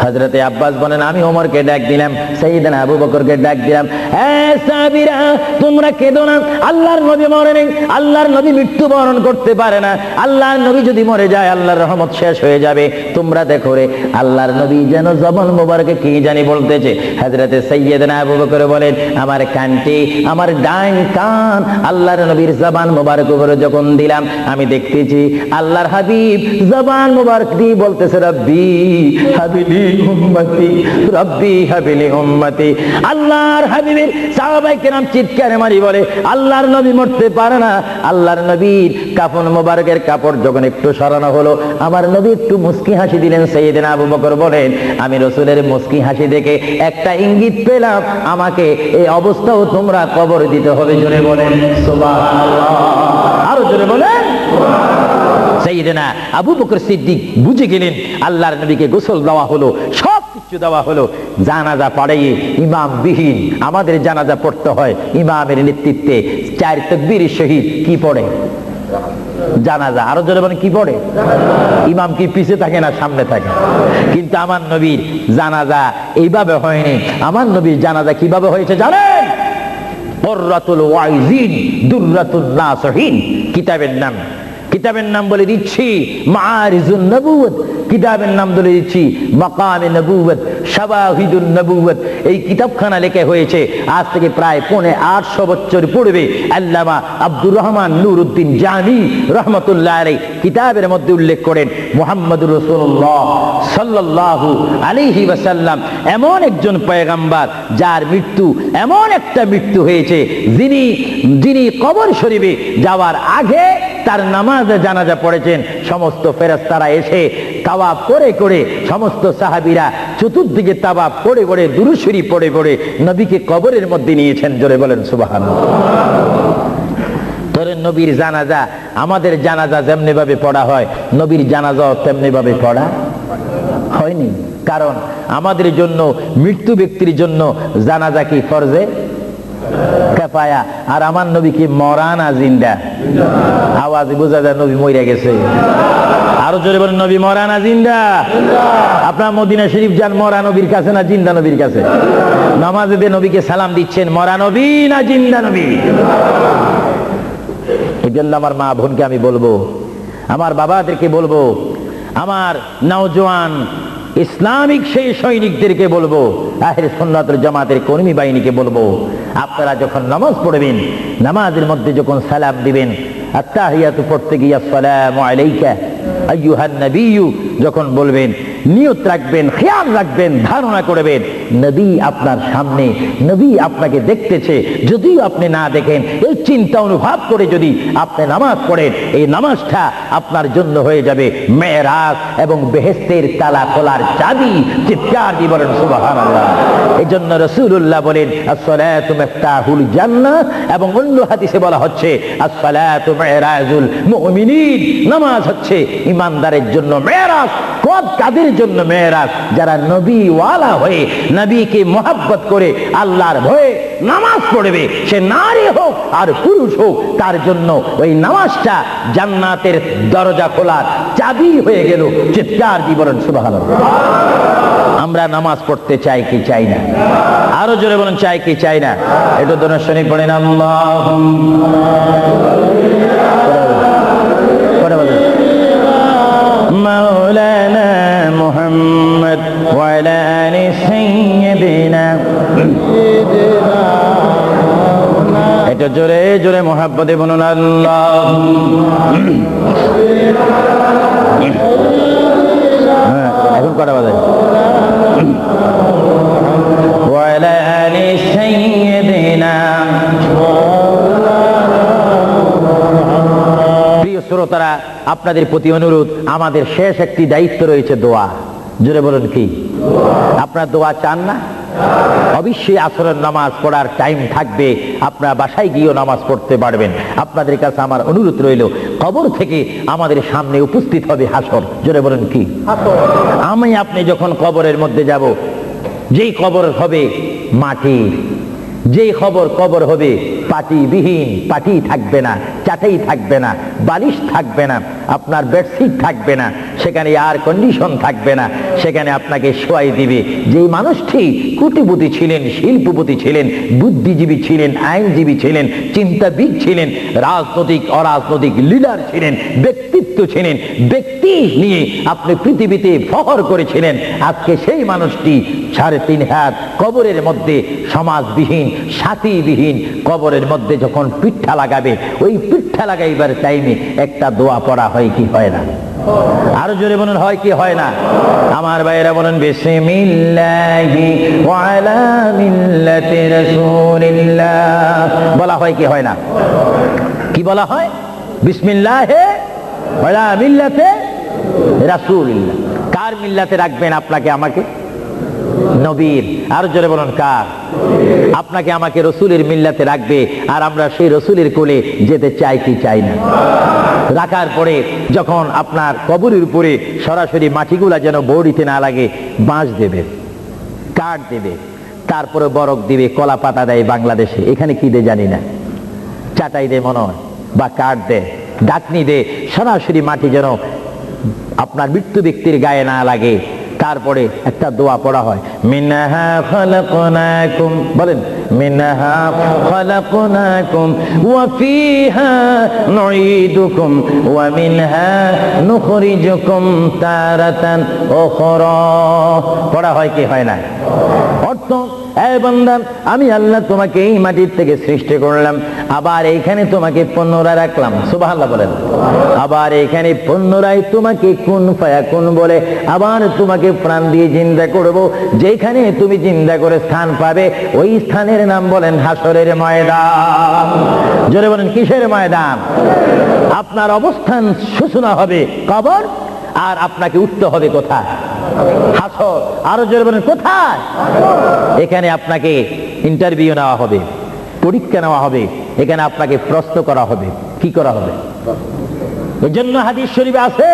হযরত আব্বাস বলেন, আমি ওমরকে ডাক দিলাম, সাইয়্যিদনা আবু বকরকে ডাক দিলাম, এ সাহাবীরা, তোমরা কেঁদো না, আল্লাহর নবী মরে নেই, আল্লাহর নবী মৃত্যুবরণ করতে পারে না। আল্লাহর নবী যদি মরে যায় আল্লাহর রহমত শেষ হয়ে যাবে। তোমরা দেখো রে, আল্লাহর নবী যেন জবান মুবারকে কি জানি বলতেছে। হযরত সাইয়্যিদনা আবু বকর বলেন, আমার কানটি, আমার ডান কান আল্লাহর নবীর জবান মুবারক উপরে যখন দিলাম, আমি দেখতেছি আল্লাহর হাবিব জবান মুবারক দিয়ে বলতেছে, রব্বি হাবিবি উম্মতি রব্বি হাবিলি উম্মতি। আল্লাহর হাবিবের সাহাবায়ে কেরাম চিৎকারে মারি বলে, আল্লাহর নবী মরতে পারে না। আল্লাহর নবীর কাফন মোবারকের কাপড় যখন একটু সরানো হলো, আমার নবী একটু মুস্কি হাসি দিলেন। সাইয়েদনা আবু বকর বলেন, আমি রাসূলের মুস্কি হাসি দেখে একটা ইঙ্গিত পেলাম, আমাকে এই অবস্থাও তোমরা কবর দিতে হবে। জোরে বলেন সুবহানাল্লাহ, আরো জোরে বলেন। সাইয়েদনা আবু বকর সিদ্দিক বুঝে গেলেন, আল্লাহর নবীকে গোসল দেওয়া হলো, সব কিছু দেওয়া হলো, জানাজা পড়াইয়ে ইমাম বিহীন আমাদের জানাজা পড়তে হয় ইমামের নেতৃত্বে। 4 তাকবীর শহীদ কি পড়ে? জানাজা। আরো জোরে বলেন কি পড়ে? ইমাম কি পিছে থাকে না সামনে থাকে? কিন্তু আমার নবীর জানাজা এইভাবে হয়নি। আমার নবীর জানাজা কিভাবে হয়েছে জানেন? কুররাতুল ওয়াইজিন দুররাতুন নাসিহিন কিতাবের নাম। কিতাবের নাম বলে দিচ্ছি মাআরিজুন নবুওয়াত, কিতাবের নাম বলে দিচ্ছি মাকামে নবুওয়াত, শাওয়াহিদুন নবুওয়াত। এই কিতাবখানা লেখা হয়েছে আজ থেকে প্রায় 850 বছর পূর্বে। আল্লামা আব্দুর রহমান নুরউদ্দিন জামি রহমাতুল্লাহ আলাইহি কিতাবের মধ্যে উল্লেখ করেন, মুহাম্মদুর রাসূলুল্লাহ সাল্লাল্লাহু আলাইহি ওয়াসাল্লাম এমন একজন পয়গম্বর যার মৃত্যু এমন একটা মৃত্যু হয়েছে, যিনি কবর শরীফে যাওয়ার আগে তার নামাজে জানাজা পড়েছেন। সমস্ত ফেরেশতারা এসে তাওয়াফ করে করে, সমস্ত সাহাবীরা চতুর্দিকে তাওয়াফ করে করে, দুরূদ শরীফ পড়ে পড়ে নবীকে কবরের মধ্যে নিয়েছেন। জোরে বলেন সুবহানাল্লাহ। তোর নবীর জানাজা আমাদের জানাজা যেমনি ভাবে পড়া হয়, নবীর জানাজাও তেমনি ভাবে পড়া হয়নি। কারণ আমাদের জন্য, মৃত্যু ব্যক্তির জন্য জানাজা কি ফরজে কিফায়া, আর আমার নবী কি মরা না জিন্দা? আওয়াজ বোঝা যায় নবী মরে গেছে। আরো জোরে বলেন নবী মরা না জিন্দা? আপনার মদিনা শরীফ যান, মরা নবীর কাছে না জিন্দা নবীর কাছে? নামাজে দিয়ে নবীকে সালাম দিচ্ছেন, মরা নবী না জিন্দা নবী? এই জন্য আমার মা বোনকে আমি বলবো, আমার বাবাদেরকে বলবো, আমার নওজোয়ান ইসলামিক সেই সৈনিকদেরকে বলবো, আহলে সুন্নাত ওয়াল জামাতের কর্মী বাহিনীকে বলবো, আপনারা যখন নামাজ পড়বেন, নামাজের মধ্যে যখন সালাম দিবেন, আত্তাহিয়াতু পড়তে গিয়ে আসসালামু আলাইকা আইয়ুহান নবিয়্যু যখন বলবেন, নিয়ত রাখবেন, খেয়াল রাখবেন, ধারণা করবেন নবী আপনার সামনে, নবী আপনাকে দেখতেছে। যদিও আপনি না দেখেন, এই চিন্তা অনুভব করে যদি আপনি নামাজ পড়েন, এই নামাজটা আপনার জন্য হয়ে যাবে মেরাজ এবং বেহেশতের তালা খোলার চাবি। চিৎকার দিয়ে বলেন সুবহানাল্লাহ। এই জন্য রাসূলুল্লাহ বলেন আসসালাতু মিফতাহুল জান্নাহ, এবং অন্য হাদিসে বলা হচ্ছে আসসালাতু মিরাজুল মুমিনিন, নামাজ হচ্ছে ইমানদারের জন্য মেরাজ। কাদের জন্য মেরাজ? যারা নবী ওয়ালা হয়ে, নবীকে মহব্বত করে, আল্লাহর ভয়ে নামাজ পড়বে, সে নারী হোক আর পুরুষ হোক, তার জন্য ওই নামাজটা জান্নাতের দরজা খোলার চাবি হয়ে গেল। চিৎকার দিয়ে বলেন সুবহানাল্লাহ। আমরা নামাজ পড়তে চাই কি চাই না? আরো জোরে বলেন চাই কি চাই না? একটু দোনোশনি পড়েন মাওলানা মুহাম্মদ ওয়া আলা আলি সাইয়্যিদিনা। এটা জোরে জোরে মুহাব্বতে বলুন আল্লাহ। এখন কটা বাজে? ওয়া আলা আলি সাইয়্যিদিনা। প্রিয় শ্রোতারা, আপনাদের প্রতি অনুরোধ, আমাদের শেষ একটি দায়িত্ব রয়েছে দোয়া। জোরে বলুন কি? আপনারা দোয়া চান না? অবশ্যই আসরের নামাজ পড়ার টাইম থাকবে, আপনারা বাসায় গিয়েও নামাজ পড়তে পারবেন। আপনাদের কাছে আমার অনুরোধ রইল, কবর থেকে আমাদের সামনে উপস্থিত হবে হাসর। জোরে বলেন কি? আমি আপনি যখন কবরের মধ্যে যাব, যেই কবর হবে মাটির, যেই কবর হবে পাটিবিহীন, পাটি থাকবে না, চাটাই থাকবে না, বালিশ থাকবে না, আপনার বেডশিট থাকবে না, সেখানে এয়ার কন্ডিশন থাকবে না, সেখানে আপনাকে শোয়াই দিবে যেই মানুষটি কোটিপতি ছিলেন, শিল্পপতি ছিলেন, বুদ্ধিজীবী ছিলেন, আইনজীবী ছিলেন, চিন্তাবিদ ছিলেন, রাজনৈতিক অরাজনৈতিক লিডার ছিলেন, ব্যক্তিত্ব ছিলেন, ব্যক্তি নিয়ে আপনি পৃথিবীতে ফখর করেছিলেন। আজকে সেই মানুষটি 3.5 হাত কবরের মধ্যে সমাজবিহীন, সাথীবিহীন কবরের মধ্যে যখন পিঠা লাগাবে, ওই পিঠা লাগাইবার টাইমে একটা দোয়া পড়া হয় কি হয় না? আরো জোরে বলেন, হয় কি হয় না? আমার ভাইয়েরা বলেন, বিসমিল্লাহি ওয়া আলা মিল্লাতি রাসূলিল্লাহ বলা হয় কি হয় না? কি বলা হয়? বিসমিল্লাহি ওয়া আলা মিল্লাতি রাসূলিল্লাহ। কার মিল্লাতে রাখবেন আপনাকে আমাকে? নবীর। আরো জোরে বলুন, কার? আপনাকে আমাকে রসুলের মিল্লাতে রাখবে, আর আমরা সেই রসুলের কোলে যেতে চাই কি চাই না? রাখার পরে যখন আপনার কবরের উপরে সরাসরি মাটিগুলা যেন বৌড়িতে না লাগে, বাঁশ দেবে, কাঠ দেবে, তারপরে বরক দিবে, কলা পাতা দেয় বাংলাদেশে, এখানে কি দেয় জানি না, চাটাই দেয় মনে হয়, বা কাঠ দেয়, ডাকনি দেয়, সরাসরি মাটি যেন আপনার মৃত্যু ব্যক্তির গায়ে না লাগে। তারপরে একটা দোয়া পড়া হয়, মিনহা খালাকনাকুম, বলেন, মিনহা খালাকনাকুম ওয়া ফিহা নুঈদুকুম ওয়া মিনহা নুখরিজুকুম তারাতান উখরা। পড়া হয় কি হয় না? অর্থ, এই বান্দা, আমি আল্লাহ তোমাকে এই মাটির থেকে সৃষ্টি করলাম, আবার এইখানে তোমাকে পুনরায় রাখলাম, সুবহানাল্লাহ বলেন, আবার এইখানে পুনরায় তোমাকে কুন ফায়াকুন বলে আবার তোমাকে প্রাণ দিয়ে জিন্দা করব। যেখানে তুমি জিন্দা করে স্থান পাবে, ওই স্থানের নাম বলেন হাসরের ময়দান। জোরে বলেন, কিসের ময়দান? আপনার অবস্থান সূচনা হবে কবর, আর আপনাকে উঠতে হবে কোথায়? হাসর। আরো জোরে বলেন, কোথায়? এখানে আপনাকে ইন্টারভিউ নেওয়া হবে, পরীক্ষা নেওয়া হবে, এখানে আপনাকে প্রশ্ন করা হবে। কি করা হবে? এই জন্য হাদিস শরীফে আছে,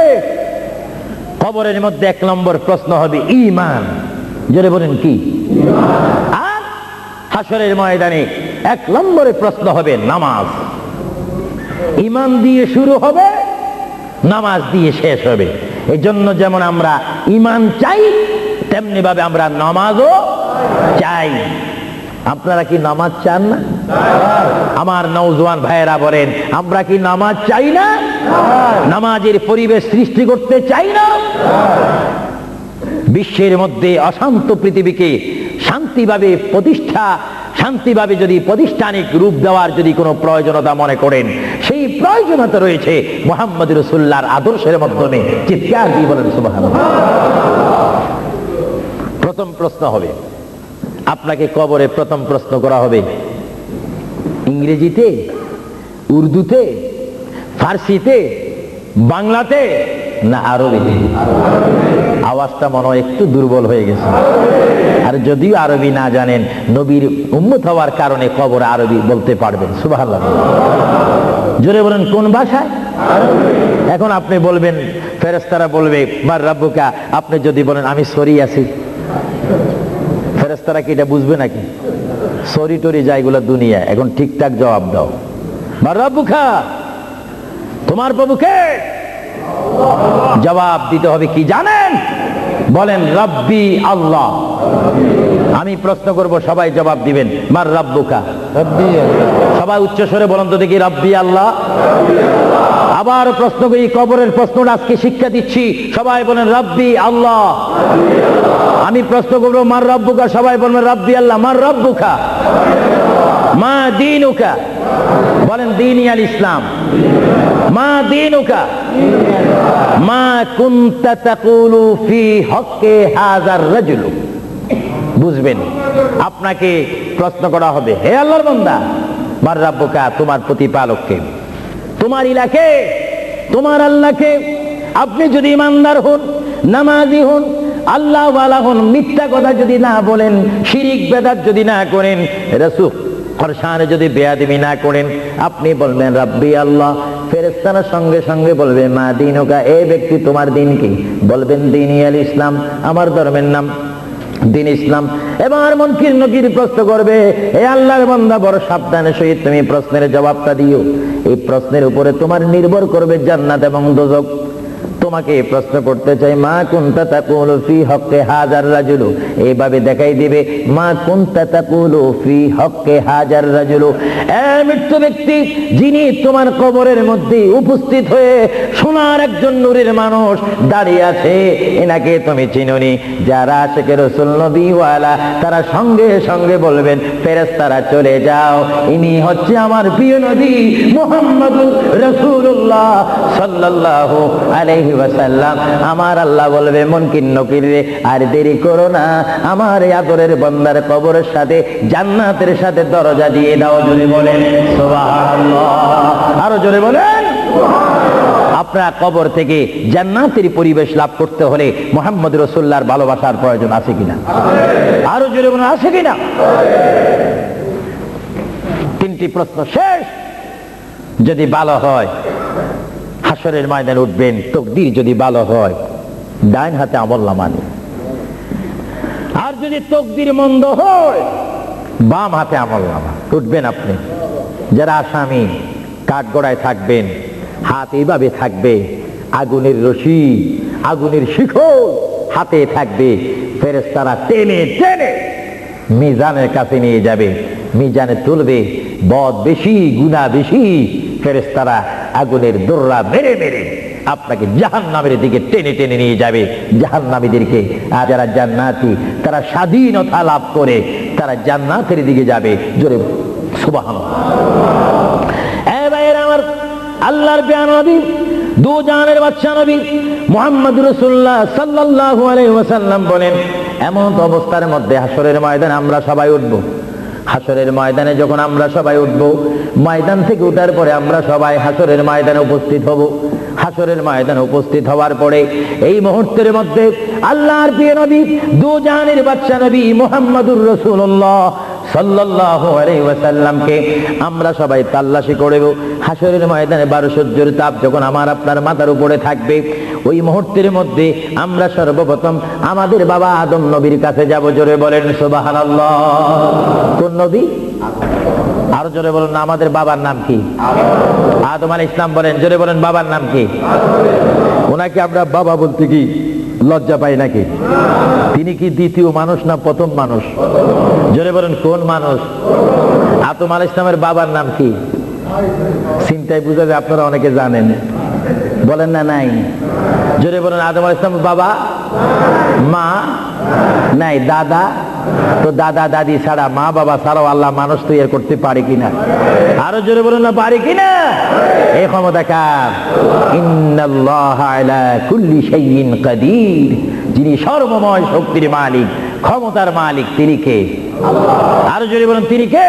কবরের মধ্যে 1 নম্বর প্রশ্ন হবে ঈমান। জোরে বলেন, কি? আর হাসরের ময়দানে 1 নম্বরে প্রশ্ন হবে নামাজ। ঈমান দিয়ে শুরু হবে, নামাজ দিয়ে শেষ হবে। এই জন্য যেমন আমরা ঈমান চাই, তেমনি ভাবে আমরা নামাজও চাই। আপনারা কি নামাজ চান না? আমার নওজোয়ান ভাইয়েরা বলেন, আমরা কি নামাজ চাই না? নামাজের পরিবেশ সৃষ্টি করতে চাই না? বিশ্বের মধ্যে অশান্ত পৃথিবীকে শান্তিভাবে শান্তিভাবে যদি প্রতিষ্ঠানিক রূপ দেওয়ার যদি কোনো প্রয়োজনীয়তা মনে করেন, সেই প্রয়োজনীয়তা রয়েছে মুহাম্মদ রাসূলুল্লাহর আদর্শের মাধ্যমে। চিৎকার দিয়ে বলেন সুবহানাল্লাহ। প্রথম প্রশ্ন হবে, আপনাকে কবরে প্রথম প্রশ্ন করা হবে ইংরেজিতে, উর্দুতে, ফার্সিতে, বাংলাতে না আরবিতে? আওয়াজটা মনে হয় একটু দুর্বল হয়ে গেছে। আর যদিও আরবি না জানেন, নবীর উম্মত হওয়ার কারণে কবরে আরবি বলতে পারবেন। সুবহানাল্লাহ। জোরে বলেন, কোন ভাষায়? এখন আপনি বলবেন, ফেরেশতারা বলবে মার রাব্বুকা, আপনি যদি বলেন আমি সরি আছি, ফেরেশতারা কি এটা বুঝবে নাকি? সরি টরি যাইগুলা দুনিয়া। এখন ঠিকঠাক জবাব দাও, মার রাব্বুকা, তোমার প্রভুকে? জবাব দিতে হবে কি জানেন? বলেন, রব্বি আল্লাহ। আমি প্রশ্ন করব, সবাই জবাব দিবেন মার রাব্বুকা। সবাই উচ্চ স্বরে বলেন তো দেখি, রব্বি আল্লাহ। আবার প্রশ্ন করি, কবরের প্রশ্নটা আজকে শিক্ষা দিচ্ছি, সবাই বলেন রব্বি আল্লাহ। আমি প্রশ্ন করবো মার রাব্বুকা, সবাই বলবেন রব্বি আল্লাহ। মার রাব্বুকা, মা দীনুকা, বলেন দীনি আল ইসলাম। মা দীনুকা, মা কুনতা তাকুলু ফি হক্কে হাযার রাজুল। বুঝবেন, আপনাকে প্রশ্ন করা হবে, হে আল্লাহর বান্দা, মার রাব্বুকা, তোমার প্রতিপালককে, তোমার ইলাকে, তোমার আল্লাহকে। আপনি যদি ইমানদার হন, নামাজি হন, আল্লাহ ওয়ালা হন, মিথ্যা কথা যদি না বলেন, শিরিক বেদাত যদি না করেন, রাসূল ফরসানে যদি বেয়াদবি না করেন, আপনি বলবেন রব্বি আল্লাহ। ফেরেশতারা সঙ্গে সঙ্গে বলবে মা দীনুকা, এই ব্যক্তি তোমার দিন কি? বলবেন দীনি আল ইসলাম, আমার ধর্মের নাম দিন ইসলাম। এবার মুনকির নকির প্রশ্ন করবে, হে আল্লাহর বান্দা, বড় সাবধানের সহিত তুমি প্রশ্নের জবাবটা দিও। এই প্রশ্নের উপরে তোমার নির্ভর করবে জান্নাত এবং দোজখ। তোমাকে প্রশ্ন করতে চাই, মা কুনতা তাকুলু ফি হক্কে হাযার রাজুল। এইভাবে দেখাই দিবে, মা কুনতা তাকুলু ফি হক্কে হাযার রাজুল। এই মৃত্যু ব্যক্তি, যিনি তোমার কবরের মধ্যে উপস্থিত হয়ে সোনার একজন নূরের মানুষ দাঁড়িয়ে আছে, এনাকে তুমি চিনোনি? যারা আশিকে রাসূল নবী ওয়ালা, তারা সঙ্গে সঙ্গে বলবেন, ফেরেশতারা চলে যাও, ইনি হচ্ছে আমার প্রিয় নবী মুহাম্মদুর রাসূলুল্লাহ সাল্লাল্লাহু আলাইহি আলাইহি ওয়াসাল্লাম, আমার আল্লাহ বলবে মুনকির নকির রে, আর দেরি করো না, আমার এই আদরের বান্দার কবরের সাথে জান্নাতের সাথে দরজা দিয়ে দাও। জোরে বলেন সুবহানাল্লাহ, আরো জোরে বলেন। আপনার কবর থেকে জান্নাতের পরিবেশ লাভ করতে হলে মুহাম্মদ রাসূলুল্লাহর ভালোবাসার প্রয়োজন আছে কিনা? আরো জোরে বলেন, আছে কিনা? তিনটি প্রশ্ন শেষ। যদি ভালো হয় হাসরের ময়দানে উঠবেন, তাকদীর যদি ভালো হয় ডাইন হাতে আমলনামা নিয়ে, আর যদি তাকদীর মন্দ হয় বাম হাতে আমলনামা। উঠবেন আপনি, যারা আসামি কাঠগড়ায় থাকবেন, হাত এইভাবে থাকবে, আগুনের রশি আগুনের শিখল হাতে থাকবে, ফেরেশতারা টেনে টেনে মিজানের কাছে নিয়ে যাবে, মিজানে তুলবে, বদ বেশি গুনাহ বেশি, ফেরেশতারা আগুনের দোররা মেরে মেরে আপনাকে জাহান্নামের দিকে টেনে টেনে নিয়ে যাবে, জাহান্নামীদেরকে। আর যারা জান্নাতি তারা স্বাধীনতা লাভ করে তারা জান্নাতের দিকে যাবে। জোরে সুবহানাল্লাহ। এ ভাইয়েরা আমার, আল্লাহর প্রিয় নবী, দু জাহানের বাদশা নবী মুহাম্মদ রাসূলুল্লাহ সাল্লাল্লাহু আলাইহি ওয়াসাল্লাম বলেন, এমন অবস্থার মধ্যে হাসরের ময়দানে আমরা সবাই উঠব। হাসরের ময়দানে যখন আমরা সবাই উঠব, ময়দান থেকে ওঠার পরে আমরা সবাই হাসরের ময়দানে উপস্থিত হব। হাসরের ময়দানে উপস্থিত হওয়ার পরে এই মুহূর্তের মধ্যে আল্লাহর প্রিয় নবী, দু জাহানের বাদশা নবী মুহাম্মদুর রাসূলুল্লাহ সাল্লাল্লাহু আলাইহি ওয়াসাল্লামকে আমরা সবাই তাল্লাশি করব। হাসরের ময়দানে 12 সূর্যের তাপ যখন আমার আপনার মাথার উপরে থাকবে, ওই মুহূর্তের মধ্যে আমরা সর্বপ্রথম আমাদের বাবা আদম নবীর কাছে যাব। জোরে বলেন সুবহানাল্লাহ। কোন নবী? আরো জোরে বলেন না। আমাদের বাবার নাম কি? আদম আলাইহিস সালাম। বলেন, জোরে বলেন, বাবার নাম কি? ওনাকে আমরা বাবা বলতে কি লজ্জা পাই নাকি? তিনি কি দ্বিতীয় মানুষ না প্রথম মানুষ? জোরে বলেন, কোন মানুষ? আদম আলাইহিস সালামের বাবার নাম কি? চিন্তায় বুঝা যায় আপনারা অনেকে জানেন, বলেন না নাই? জোরে বলেন, আদম আলাইহিস সালামের বাবা, মা নাই, দাদা। তো দাদা দাদি ছাড়া, মা বাবা ছাড়াও আল্লাহ মানুষ তৈরি করতে পারে কিনা? আরো জোরে বলেন না, পারে কিনা? এই ক্ষমতা কার? ইন্নাল্লাহা আলা কুল্লি শাইইন কাদির। যিনি সর্বময় শক্তির মালিক, ক্ষমতার মালিক, তিনি কে? আল্লাহ। আরো জোরে বলেন, তিনি কে?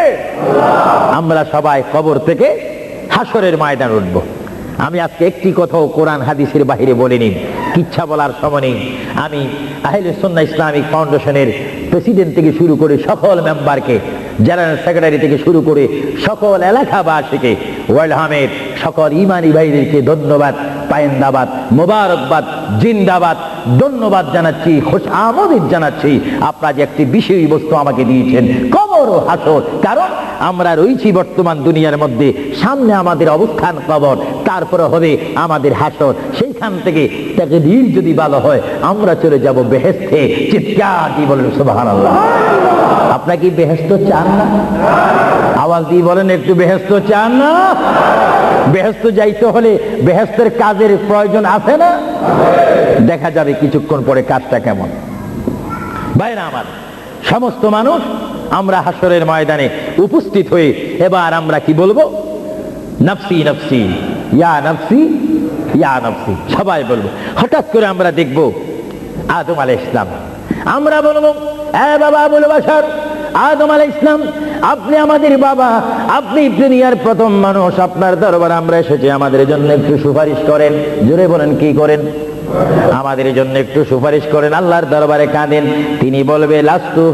আমরা সবাই কবর থেকে হাসরের ময়দানে উঠব। আমি আজকে একটি কথাও কোরআন হাদিসের বাহিরে বলিনি, কিচ্ছা বলার সময় নেই। আমি আহলে সুন্নাহ ইসলামিক ফাউন্ডেশনের প্রেসিডেন্ট থেকে শুরু করে সকল মেম্বারকে, জেনারেল সেক্রেটারি থেকে শুরু করে সকল এলাকাবাসীকে, ওয়ার্ল্ড হামের সকল ইমানি ভাইদেরকে ধন্যবাদ, পায়েন্দাবাদ, মোবারকবাদ, জিন্দাবাদ, ধন্যবাদ জানাচ্ছি, খুশ আমদিদ জানাচ্ছি। আপনারা যে একটি বিষয়বস্তু আমাকে দিয়েছেন, কবর ও হাসর। কারণ আমরা রয়েছি বর্তমান দুনিয়ার মধ্যে, সামনে আমাদের অবস্থান কবর, তারপরে হবে আমাদের হাসর। সেইখান থেকে তাকদীর যদি ভালো হয় আমরা চলে যাব বেহেশতে। চিৎকার দিয়ে বলেন সুবহানাল্লাহ। আপনারা কি বেহেশত চান না? আওয়াজ দিয়ে বলেন, একটু বেহেশত চান না? বেহেশত যাইতে হলে বেহেশতের কাজের প্রয়োজন আছে না? দেখা যাবে কিছুক্ষণ পরে কাজটা কেমন। ভাইরা আমার, সমস্ত মানুষ আমরা হাসরের ময়দানে উপস্থিত হয়ে এবার আমরা কি বলবো? নফসি নফসি, ইয়া নফসি, ইয়া নফসি, সবাই বলবো। হঠাৎ করে আমরা দেখব আদম আলাইহিস সালাম। আমরা বলবো, এ বাবা আবুল বাশার, আদম আলাইহিস সালাম, আপনি আমাদের বাবা, আপনি দুনিয়ার প্রথম মানুষ, আপনার দরবারে আমরা এসেছি, আমাদের জন্য একটু সুপারিশ করেন। জোরে বলেন, কি করেন? আমাদের জন্য একটু সুপারিশ করেন। আল্লাহর দরবারে কাঁদেন। তিনি বলবে, লাস্তু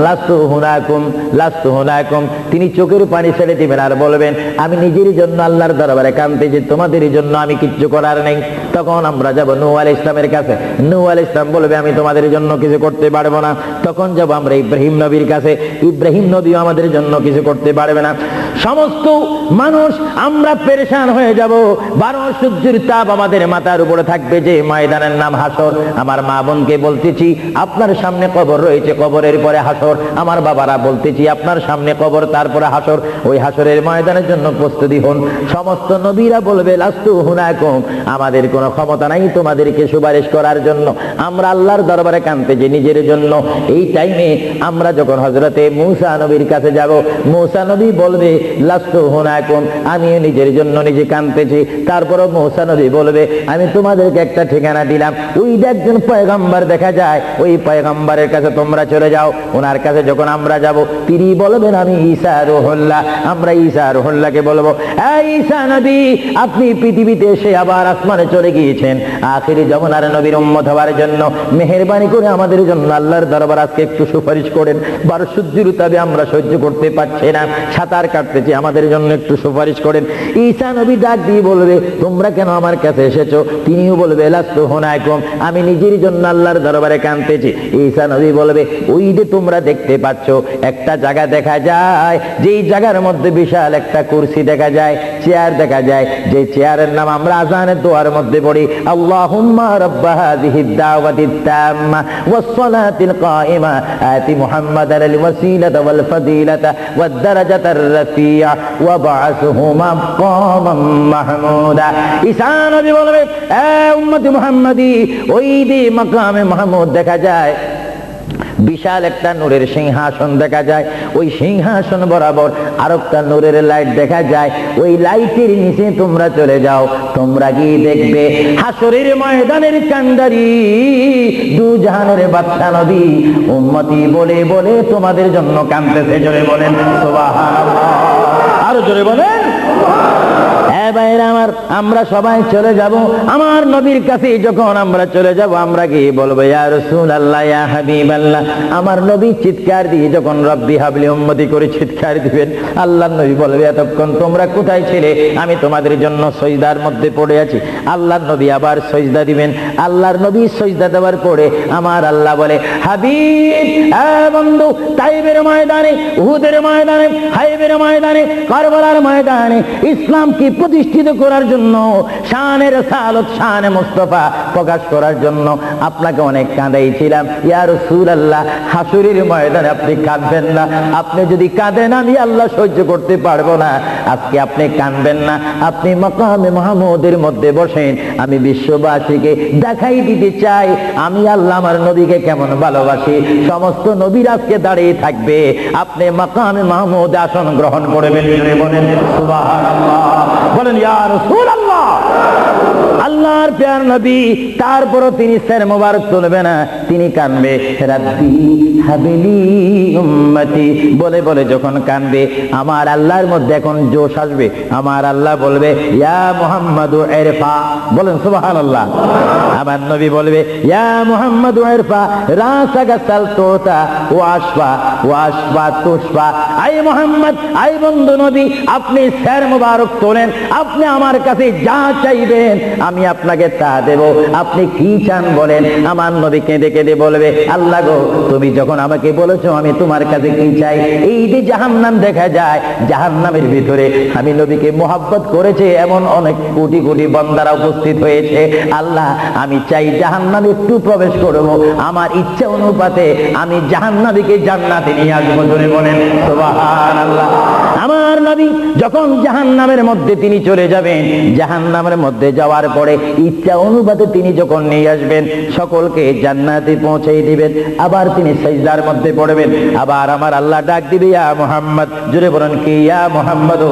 লাস্তু হুনাকুম, লাস্তু হুনাকুম। তিনি চোখের পানি ছেড়ে দিবেন আর বলবেন, আমি নিজের জন্য আল্লাহর দরবারে কাঁদতেছি, তোমাদের জন্য আমি কিচ্ছু করার নেই। তখন আমরা যাব নূহ আলাইহিস সালামের কাছে। নূহ আলাইহিস সালাম বলবে, আমি তোমাদের জন্য কিছু করতে পারবো না। তখন যাব আমরা ইব্রাহিম নবীর কাছে। ইব্রাহিম নবীও আমাদের জন্য কিছু করতে পারবে না। সমস্ত মানুষ আমরা পেরেশান হয়ে যাব। 12 সূর্যের তাপ আমাদের মাথার উপরে থাকবে, যে ময়দানের নাম হাসর। আমার মা বোনকে বলতেছি, আপনার সামনে কবর রয়েছে, কবরের পরে তারপরে হাসর। আমার বাবারা বলতেছি, আপনার সামনে কবর, তারপরে হাসর। ওই হাসরের ময়দানের জন্য প্রস্তুতি হন। সমস্ত নবীরা বলবে লাস্তু হুনাকুম, আমাদের কোনো ক্ষমতা নাই তোমাদেরকে সুপারিশ করার জন্য। আমরা আল্লাহর দরবারে কাঁদতেছি নিজের জন্য। এই টাইমে আমরা যখন হযরতে মূসা নবীর কাছে যাব, মূসা নবী বলবে লাস্তু হুনাকুম, আমি নিজের জন্য নিজে কাঁদতেছি। তারপরও মূসা নবী বলবে আমি তোমাদেরকে একটা ঠিকানা দিলাম, ওই একজন পয়গম্বর দেখা যায়, ওই পয়গম্বরের কাছে তোমরা চলে যাও। ওনার কাছে যখন আমরা যাব, তিনি বলবেন আমি ঈসা রুহুল্লাহ। আমরা ঈসা রুহুল্লাহকে বলবো, এই ঈসা নবী, আপনি পৃথিবীতে এসে আবার আসমানে চলে গিয়েছেন আখিরি জামানার নবীর উম্মত হওয়ার জন্য। মেহেরবানি করে আমাদের জন্য আল্লাহর দরবার আজকে একটু সুপারিশ করেন। 12 সূর্যের উত্তাপে আমরা সহ্য করতে পারছি না, সাঁতার কাটতেছি, আমাদের জন্য একটু সুপারিশ করেন। ঈসা নবী ডাক দিয়ে বলবে তোমরা কেন আমার কাছে এসেছো? তিনিও বলবে লাস্তু হুনাকুম, আমি নিজের জন্য আল্লাহর দরবারে কাঁদতেছি। ঈসা নবী বলবে ওই যে তোমরা দেখতে পাচ্ছ একটা জায়গা দেখা যায়, যেই জায়গার মধ্যে বিশাল একটা কুরসি দেখা যায়, চেয়ার দেখা যায়, যে চেয়ারের নাম আমরা আযানের দোয়ার মধ্যে পড়ি, আল্লাহুম্মা রাব্বা হাযিহিদ দাওয়াতিত তাম্মা ওয়াস সালাতিল কাইমা আতি মুহাম্মাদাল ওয়াসিলাতা ওয়াল ফাদিলাতা ওয়াদ দারাজাতার রাফিয়া ওয়া বা'আসহু মাকামান মাহমুদা। ঈসা নবী বলবে এ উম্মতি মুহাম্মাদি, ওই যে মাকামে মাহমুদ দেখা যায়, বিশাল একটা নূরের সিংহাসন দেখা যায়, ওই সিংহাসন বরাবর আরেকটা নূরের লাইট দেখা যায়, ওই লাইটের নিচে তোমরা চলে যাও। তোমরা গিয়ে দেখবে হাসরের ময়দানের কান্ডারি দু জাহানের বাদশা নবী উম্মতি বলে বলে তোমাদের জন্য কাঁদতেছে। জোরে বলেন সুবহানাল্লাহ, আরো জোরে বলেন। ভাইরা আমার, আমরা সবাই চলে যাব আমার নবীর কাছে। যখন আমরা চলে যাব, আমরা গিয়ে বলবো ইয়া রাসূলুল্লাহ, ইয়া হাবিবাল্লাহ। আমার নবী চিৎকার দিয়ে যখন রব্বি হাবলি উম্মতি করে চিৎকার দিবেন, আল্লাহর নবী বলবে এতক্ষণ তোমরা কোথায় ছিলে? আমি তোমাদের জন্য সিজদার মধ্যে পড়ে আছি। আল্লাহর নবী আবার সিজদা দিবেন। আল্লাহর নবী সিজদা দেওয়ার পরে আমার আল্লাহ বলে হাবিব, এ বন্ধু, তাইবের ময়দানে, উহুদের ময়দানে, হাইবের ময়দানে, কারবালার ময়দানে ইসলাম কি প্রতিষ্ঠিত করার জন্য, শানে রাসালত, শানে মুস্তাফা প্রকাশ করার জন্য আপনাকে অনেক কাঁদাইছিলাম। ইয়া রাসূলুল্লাহ, হাসরের ময়দানে আপনি কাঁদবেন না। আপনি যদি কাঁদেন আমি আল্লাহ সহ্য করতে পারবো না। আজকে আপনি কাঁদবেন না, আপনি মাকামে মাহমুদের মধ্যে বসেন। আমি বিশ্ববাসীকে দেখাই দিতে চাই আমি আল্লাহ আমার নবীকে কেমন ভালোবাসি। সমস্ত নবীর আজকে দাঁড়িয়ে থাকবে, আপনি মাকামে মাহমুদে আসন গ্রহণ করবেন। বলেন সুবহানাল্লাহ, বলেন ইয়া রাসূলুল্লাহ। আল্লাহর প্যার নবী, তারপরও তিনি সের মোবারক তুলবে না, তিনি কানবে রাব্বি হাবিলি উম্মতি বলে বলে যখন কানবে, আমার আল্লাহর মধ্যে এখন জোশ আসবে। আমার আল্লাহ বলবে ইয়া মুহাম্মাদু ইরফা, বলেন সুবহানাল্লাহ। আমার নবী বলবে ইয়া মুহাম্মাদু ইরফা রাসাকা সালতুতা ওয়াশফা ওয়াশফা তুশফা। আই মুহাম্মদ, আই বন্ধু নবী, আপনি সের মোবারক তোলেন, আপনি আমার কাছে যা চাইবেন আমি আপনাকে তা দেব। আপনি কি চান বলেন। আমার নবী কেঁদে কেঁদে বলবে আল্লাহ গো, তুমি যখন আমাকে বলেছো আমি তোমার কাছে কি চাই। এই যে জাহান্নাম দেখা যায়, জাহান্নামের ভিতরে আমি নবীকে মোহাব্বত করেছে এমন অনেক কোটি কোটি বান্দারা উপস্থিত হয়েছে। আল্লাহ, আমি চাই জাহান্নামে একটু প্রবেশ করব, আমার ইচ্ছা অনুপাতে আমি জাহান্নামীকে জান্নাতে নিয়ে আসবো। জোরে বলেন সুবহানাল্লাহ। আমার নবী যখন জাহান্নামের মধ্যে তিনি চলে যাবেন, জাহান্নামের মধ্যে যাওয়ার পরে ইচ্ছা অনুপাতে তিনি যখন নিয়ে আসবেন, সকলকে জান্নাতে পৌঁছে দিবেন। আবার তিনি সিজদার মধ্যে পড়বেন। আবার আমার আল্লাহ ডাক দিবে ইয়া মুহাম্মদ, জোরে বলেন কি ইয়া মুহাম্মদ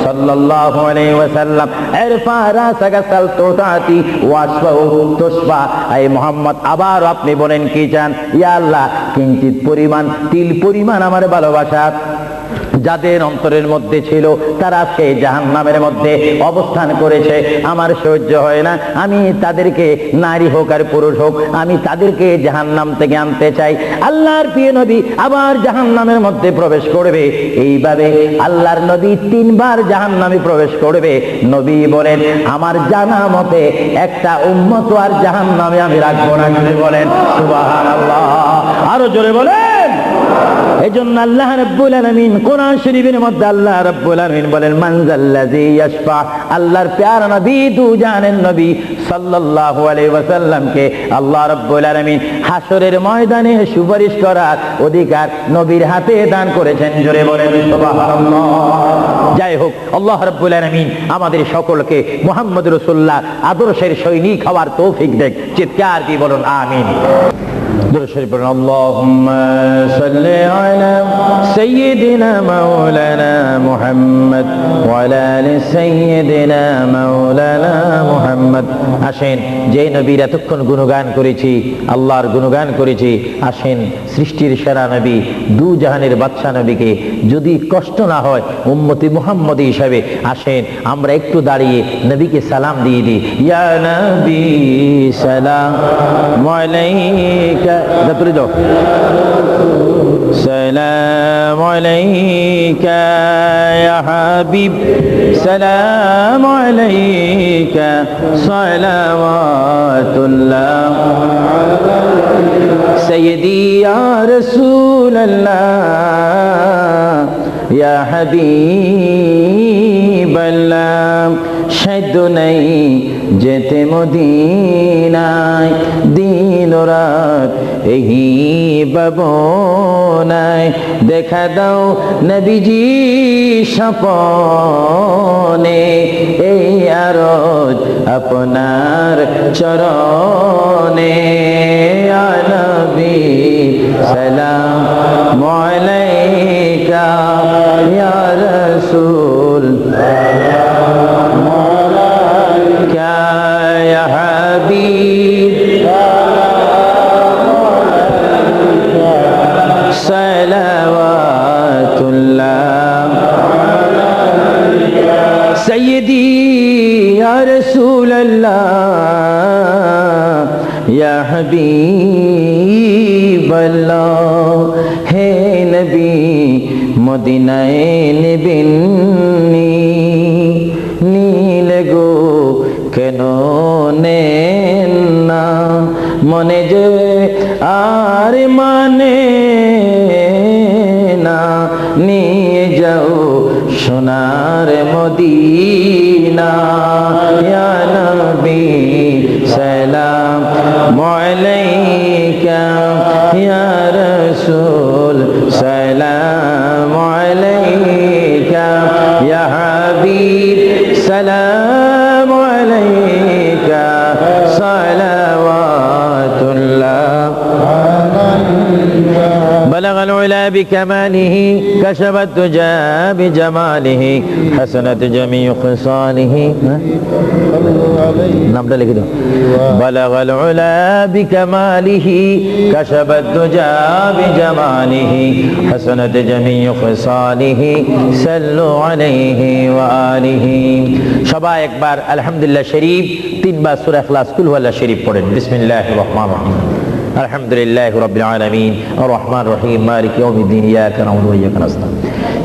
সাল্লাল্লাহু আলাইহি ওয়াসাল্লাম ইরফা রাসাকা সালতুতাতি ওয়াশফা তুশফা। আই মুহাম্মদ, আবার আপনি বলেন কি চান। ইয়া আল্লাহ, কিঞ্চিত পরিমাণ, তিল পরিমাণ আমার ভালোবাসা যাদের অন্তরের মধ্যে ছিল তারা আজকে জাহান্নামের মধ্যে অবস্থান করেছে, আমার সহ্য হয় না। আমি তাদেরকে, নারী হোক আর পুরুষ হোক, আমি তাদেরকে জাহান্নাম থেকে আনতে চাই। আল্লাহর প্রিয় নবী আবার জাহান্নামের মধ্যে প্রবেশ করবে। এইভাবে আল্লাহর নবী 3 বার জাহান্নামে প্রবেশ করবে। নবী বলেন আমার জানা মতে একটা উম্মত আর জাহান্নামে আমি রাখবো না। জোরে বলেন সুবহানাল্লাহ, আরো জোরে বলেন। এজন্য আল্লাহ রাব্বুল আলামিন কোরআন শরীফের মধ্যে আল্লাহ রাব্বুল আলামিন বলেন মান যাল্লাযী ইয়াশফা, আল্লাহর প্যারা নবী দু জাহানের নবী সাল্লাল্লাহু আলাইহি ওয়াসাল্লামকে আল্লাহ রাব্বুল আলামিন হাসরের ময়দানে সুপারিশ করার অধিকার নবীর হাতে দান করেছেন। জোরে বলেন সুবহানাল্লাহ। যাই হোক, আল্লাহ রাব্বুল আলামিন আমাদের সকলকে মুহাম্মদ রাসূলুল্লাহ আদর্শের সৈনিক হওয়ার তৌফিক দেন। চিৎকার দিয়ে বলুন আমিন। দুরূদ শরীফ পড়ুন। আল্লাহুম্মা সাল্লি আলা সাইয়্যিদিনা মাওলানা মুহাম্মদ ওয়া আলা আলি সাইয়্যিদিনা মাওলানা মুহাম্মদ। আসেন, যেই নবীর এতক্ষণ গুণগান করেছি, আল্লাহর গুণগান করেছি, আসেন সৃষ্টির সেরা নবী দু জাহানের বাদশা নবীকে যদি কষ্ট না হয় উম্মতি মুহাম্মদী হিসাবে, আসেন আমরা একটু দাঁড়িয়ে নবীকে সালাম দিয়ে দিই। ইয়া নবী সালামু আলাইকা, তুলে দাও। সালামু আলাইকা ইয়া হাবিব, সালামু আলাইকা সালাওয়াতুল্লাহ সাইয়্যিদি ইয়া রাসূলুল্লাহ ইয়া হাবিবাল্লাহ। সাধ্য নেই যেতে মদিনায়, দিন রাত এই ভাবনায়, দেখা দাও নবীজি স্বপনে, এই আরজ আপনার চরণে। ইয়া নবী সালাম আলাইকা ইয়া রাসূল ইয়া হাবিব সালাওয়াতুল্লাহ সাইয়্যিদি ইয়া রাসূলুল্লাহ ইয়া হাবিবাল্লাহ। হে নবী মদিনায় নেবেন নীলে গো কেন নেন না, মনে যে আর মানে না, নিয়ে যাও সোনার মদিনা। ইয়া নবী সালাম আলাইকা ইয়া রাসূল সালাম আলাইকা ইয়া হাবিব সালাম আলাইকা সালাওয়াতুল্লাহ। بلغ العلا بكماله كشف الدجى بجماله حسنت جميع خصاله. নামটা লিখে দাও। بلغ العلا بكماله كشف الدجى بجماله حسنت جميع خصاله صلوا عليه وآله. সবাই একবার আলহামদুলিল্লাহ শরীফ তিনবার সূরা ইখলাস কুল হুয়াল্লাহ শরীফ পড়েন। বিসমিল্লাহির রহমানির রহিম। আলহামদুলিল্লাহি রাব্বিল আলামিন আর রহমানির রহিম মালিক ইয়াউমিদ্দিন ইয়াকা না'বুদু ওয়া ইয়াকা নাস্তাঈন